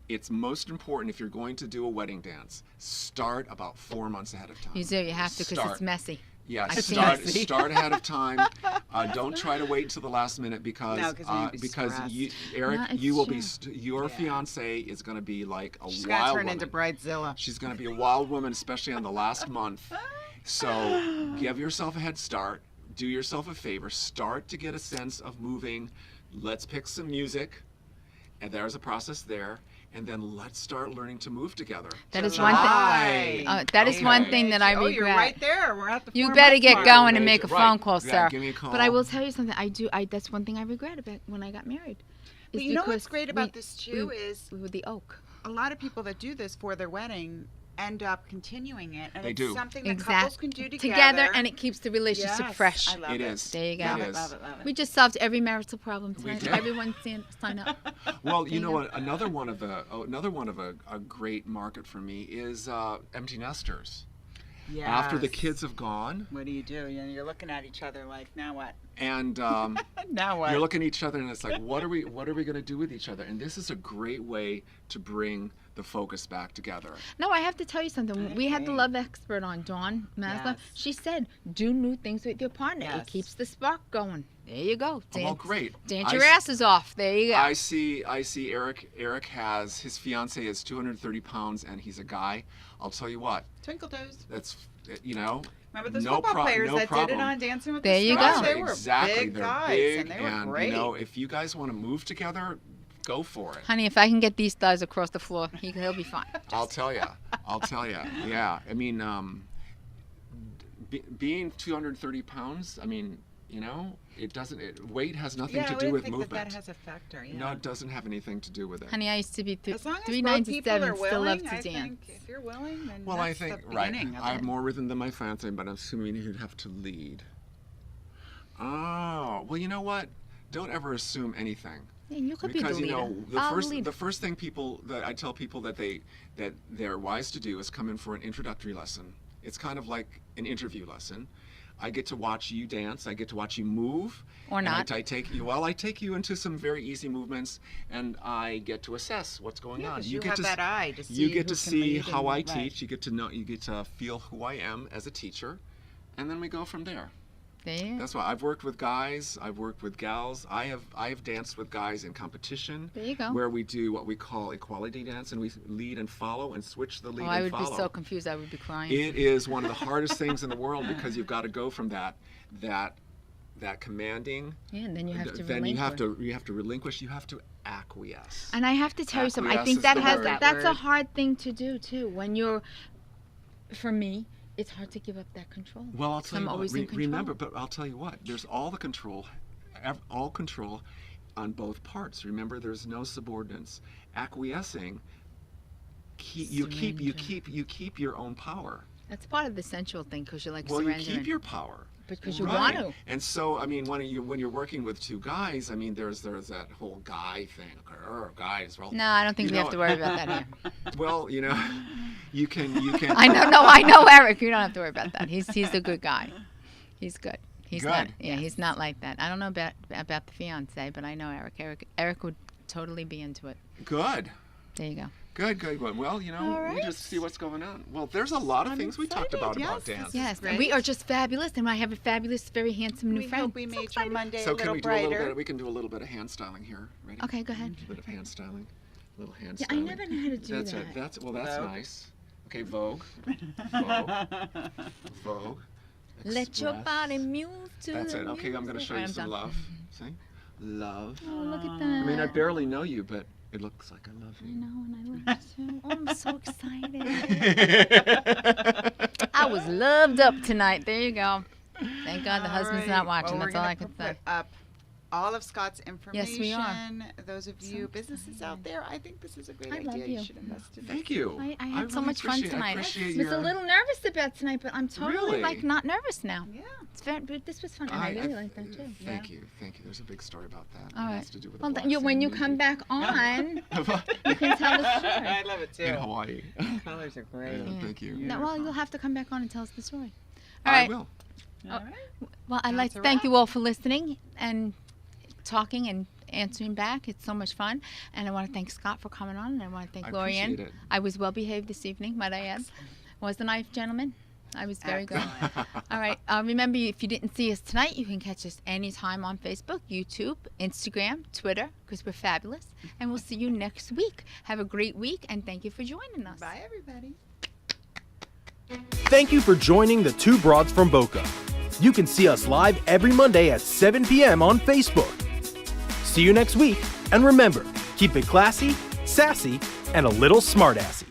Speaker 5: it's most important if you're going to do a wedding dance. Start about 4 months ahead of time.
Speaker 2: You do. You have to, because
Speaker 5: Start.
Speaker 2: it's messy.
Speaker 5: Yeah,
Speaker 2: I
Speaker 5: start
Speaker 2: can't.
Speaker 5: start ahead of time. Don't try to wait until the last minute because
Speaker 1: No, 'cause you'll be stressed.
Speaker 5: you, Eric,
Speaker 2: No, it's
Speaker 5: you will
Speaker 2: true.
Speaker 5: be your
Speaker 1: Yeah.
Speaker 5: fiance is going to be like a
Speaker 1: She's gonna
Speaker 5: wild
Speaker 1: turn
Speaker 5: woman.
Speaker 1: into Bridezilla.
Speaker 5: She's going to be a wild woman, especially on the last month. So give yourself a head start. Do yourself a favor. Start to get a sense of moving. Let's pick some music, and there's a process there. And then let's start learning to move together.
Speaker 2: That is one thing.
Speaker 1: July.
Speaker 2: That is one
Speaker 5: Okay.
Speaker 2: thing that I
Speaker 1: Oh,
Speaker 2: regret.
Speaker 1: you're right there. We're at the
Speaker 2: You
Speaker 1: 4
Speaker 2: better
Speaker 1: month
Speaker 2: get
Speaker 1: mark.
Speaker 2: going and make a
Speaker 5: Right.
Speaker 2: phone call,
Speaker 5: Yeah,
Speaker 2: sir.
Speaker 5: give me a call.
Speaker 2: But I will tell you something. That's one thing I regret about when I got married.
Speaker 1: But
Speaker 2: is
Speaker 1: you know what's
Speaker 2: because
Speaker 1: great about
Speaker 2: we-
Speaker 1: this too
Speaker 2: we-
Speaker 1: is
Speaker 2: we were the oak.
Speaker 1: a lot of people that do this for their wedding end up continuing it, and
Speaker 5: They
Speaker 1: it's
Speaker 5: do.
Speaker 1: something that
Speaker 2: Exactly.
Speaker 1: couples can do together.
Speaker 2: And it keeps the relationship
Speaker 1: Yes,
Speaker 2: fresh.
Speaker 1: I love
Speaker 5: It is.
Speaker 2: There you go.
Speaker 1: Love
Speaker 5: It
Speaker 1: it,
Speaker 5: is.
Speaker 1: love it, love it.
Speaker 2: We just solved every marital problem
Speaker 5: We
Speaker 2: tonight.
Speaker 5: did.
Speaker 2: Everyone sign up.
Speaker 5: Well,
Speaker 2: There
Speaker 5: you
Speaker 2: you
Speaker 5: know
Speaker 2: go.
Speaker 5: what? Another one of a great market for me is empty nesters. After the
Speaker 1: Yes.
Speaker 5: kids have gone,
Speaker 1: What do? You're looking at each other like, now what?
Speaker 5: and
Speaker 1: Now what?
Speaker 5: you're looking at each other, and it's like, what are we going to do with each other? And this is a great way to bring the focus back together.
Speaker 2: No, I have to tell you something. We had the
Speaker 1: Okay.
Speaker 2: love expert on, Dawn Maslow.
Speaker 1: Yes.
Speaker 2: She said, do new things with your partner. It
Speaker 1: Yes.
Speaker 2: keeps the spark going. There you go.
Speaker 5: Well, great.
Speaker 2: Dance
Speaker 5: I
Speaker 2: your
Speaker 5: s-
Speaker 2: asses off. There you go.
Speaker 5: I see Eric. Eric has his fiance is 230 pounds, and he's a guy. I'll tell you what.
Speaker 1: Twinkle toes.
Speaker 5: That's Remember
Speaker 1: Remember those
Speaker 5: no
Speaker 1: football players
Speaker 5: no
Speaker 1: that
Speaker 5: problem.
Speaker 1: did it on Dancing with
Speaker 2: There
Speaker 1: the
Speaker 2: you
Speaker 1: Stars?
Speaker 2: go.
Speaker 1: They were
Speaker 5: exactly.
Speaker 1: big
Speaker 5: They're
Speaker 1: guys,
Speaker 5: big,
Speaker 1: and they were great.
Speaker 5: you know, if you guys want to move together, go for it.
Speaker 2: Honey, if I can get these thighs across the floor, he'll be fine.
Speaker 5: I'll tell you. Yeah. I mean, being 230 pounds. I mean, you know, weight has nothing
Speaker 1: yeah,
Speaker 5: to
Speaker 1: I
Speaker 5: do
Speaker 1: would
Speaker 5: with
Speaker 1: think
Speaker 5: movement.
Speaker 1: that has a factor. Yeah.
Speaker 5: No, it doesn't have anything to do with it.
Speaker 2: Honey, I used to be
Speaker 1: As long as both
Speaker 2: 397,
Speaker 1: people are
Speaker 2: still
Speaker 1: willing,
Speaker 2: love to
Speaker 1: I
Speaker 2: dance.
Speaker 1: think if you're willing, then
Speaker 5: Well,
Speaker 1: that's
Speaker 5: I think
Speaker 1: the
Speaker 5: right.
Speaker 1: beginning of
Speaker 5: I have
Speaker 1: it.
Speaker 5: more rhythm than my fiance, but I'm assuming he'd have to lead. Oh, well, you know what? Don't ever assume anything.
Speaker 2: Yeah, you could
Speaker 5: Because
Speaker 2: be the
Speaker 5: you
Speaker 2: leader.
Speaker 5: know
Speaker 2: I'll lead.
Speaker 5: the first thing that I tell people that they're wise to do is come in for an introductory lesson. It's kind of like an interview lesson. I get to watch you dance. I get to watch you move.
Speaker 2: Or
Speaker 5: and
Speaker 2: not.
Speaker 5: I take you into some very easy movements, and I get to assess what's going
Speaker 1: Yeah,
Speaker 5: on.
Speaker 1: 'cause you
Speaker 5: get
Speaker 1: have
Speaker 5: to
Speaker 1: that eye to see
Speaker 5: you get
Speaker 1: who
Speaker 5: to
Speaker 1: can
Speaker 5: see
Speaker 1: lead
Speaker 5: how I
Speaker 1: and- right.
Speaker 5: teach. You get to know. You get to feel who I am as a teacher, and then we go from there.
Speaker 2: There.
Speaker 5: That's why I've worked with guys. I've worked with gals. I have danced with guys in competition.
Speaker 2: There you go.
Speaker 5: Where we do what we call equality dance, and we lead and follow and switch the lead
Speaker 2: Oh, I
Speaker 5: and
Speaker 2: would
Speaker 5: follow.
Speaker 2: be so confused. I would be crying.
Speaker 5: It is one of the hardest things in the world because you've got to go from that commanding.
Speaker 2: Yeah, and then you have to
Speaker 5: Then you have
Speaker 2: relinquish.
Speaker 5: to relinquish. You have to acquiesce.
Speaker 2: And I have to tell you something. I
Speaker 5: Acquiesce
Speaker 2: think
Speaker 5: is
Speaker 2: that
Speaker 5: the
Speaker 2: has
Speaker 5: word.
Speaker 2: that's a
Speaker 1: Word.
Speaker 2: hard thing to do too. When you're, for me, it's hard to give up that control.
Speaker 5: Well, I'll tell
Speaker 2: I'm
Speaker 5: you what.
Speaker 2: always in control.
Speaker 5: Remember, but I'll tell you what. There's all control on both parts. Remember, there's no subordinates. Acquiescing. You keep your own power.
Speaker 2: That's part of the sensual thing because you're like
Speaker 5: Well, you
Speaker 2: surrendering.
Speaker 5: keep your power.
Speaker 2: Because you
Speaker 5: Right.
Speaker 2: want to.
Speaker 5: And so, I mean, when you're working with two guys, I mean, there's that whole guy thing. Guys, well.
Speaker 2: No, I don't think
Speaker 5: you
Speaker 2: we have
Speaker 5: know-
Speaker 2: to worry about that here.
Speaker 5: Well, you know, you can.
Speaker 2: I know, no, I know Eric. You don't have to worry about that. He's a good guy. He's good. He's not.
Speaker 5: Good.
Speaker 2: Yeah, he's not like that. I don't know about the fiance, but I know Eric. Eric would totally be into it.
Speaker 5: Good.
Speaker 2: There you go.
Speaker 5: Good, good one. Well, you know,
Speaker 2: All
Speaker 5: we
Speaker 2: right.
Speaker 5: just see what's going on. Well, there's a lot of things we talked about
Speaker 1: Yes,
Speaker 5: dance.
Speaker 2: Yes,
Speaker 1: Great.
Speaker 2: and we are just fabulous, and I have a fabulous, very handsome new
Speaker 1: We
Speaker 2: friend.
Speaker 1: hope we made your Monday
Speaker 5: So
Speaker 1: a
Speaker 5: can
Speaker 1: little
Speaker 5: we do a little
Speaker 1: brighter.
Speaker 5: bit? We can do a little bit of hand styling here. Ready?
Speaker 2: Okay, go ahead.
Speaker 5: A little bit of hand styling. A little hand
Speaker 2: Yeah, I
Speaker 5: styling.
Speaker 2: never know how to do
Speaker 5: That's
Speaker 2: that.
Speaker 5: it. That's that's
Speaker 1: Vogue.
Speaker 5: nice. Okay, Vogue. Vogue. Vogue.
Speaker 2: Let your
Speaker 5: Express.
Speaker 2: body move to
Speaker 5: That's
Speaker 2: the
Speaker 5: it. Okay, I'm going to
Speaker 2: music.
Speaker 5: show
Speaker 2: All
Speaker 5: you
Speaker 2: right,
Speaker 5: some
Speaker 2: I'm done.
Speaker 5: love. See? Love.
Speaker 2: Oh, look at that.
Speaker 5: I mean, I barely know you, but it looks like I love
Speaker 2: I
Speaker 5: you.
Speaker 2: know, and I love you too. Oh, I'm so excited. I was loved up tonight. There you go. Thank God the husband's not watching.
Speaker 1: Well,
Speaker 2: That's all I can say.
Speaker 1: put up all of Scott's information.
Speaker 2: Yes, we are.
Speaker 1: Those of you businesses out there, I think this is a great
Speaker 2: I
Speaker 1: idea.
Speaker 2: love you.
Speaker 1: You should invest in it.
Speaker 5: Thank you.
Speaker 2: I had so
Speaker 5: really
Speaker 2: much fun
Speaker 5: appreciate- I
Speaker 2: tonight. I
Speaker 5: appreciate
Speaker 2: was
Speaker 5: your...
Speaker 2: a little nervous about tonight, but I'm totally
Speaker 5: Really?
Speaker 2: like not nervous now.
Speaker 1: Yeah.
Speaker 2: It's very, but this was fun, and I really like that too.
Speaker 5: Thank you. Thank you. There's a big story about that.
Speaker 2: All
Speaker 5: It
Speaker 2: right.
Speaker 5: has to do with
Speaker 2: Well,
Speaker 5: a
Speaker 2: then when you
Speaker 5: black
Speaker 2: come back on,
Speaker 5: sand
Speaker 2: you can tell the story.
Speaker 1: I love it too.
Speaker 5: in Hawaii.
Speaker 1: Colors are great.
Speaker 5: Yeah, thank you.
Speaker 2: No, well, you'll have to come back on and tell us the story. All
Speaker 5: I
Speaker 2: right.
Speaker 5: will.
Speaker 1: All right.
Speaker 2: Well, I'd like
Speaker 1: That's
Speaker 2: to
Speaker 1: a
Speaker 2: thank
Speaker 1: wrap.
Speaker 2: you all for listening and talking and answering back. It's so much fun. And I want to thank Scott for coming on, and I want to thank
Speaker 5: I
Speaker 2: Lorianne.
Speaker 5: appreciate it.
Speaker 2: I was well behaved this evening, might I add. Wasn't I, gentlemen? I was very good.
Speaker 1: Excellent.
Speaker 2: All right. Remember, if you didn't see us tonight, you can catch us anytime on Facebook, YouTube, Instagram, Twitter, because we're fabulous. And we'll see you next week. Have a great week, and thank you for joining us.
Speaker 1: Bye, everybody.
Speaker 3: Thank you for joining the Two Broads from Boca. You can see us live every Monday at 7 p.m. on Facebook. See you next week, and remember, keep it classy, sassy, and a little smartassy.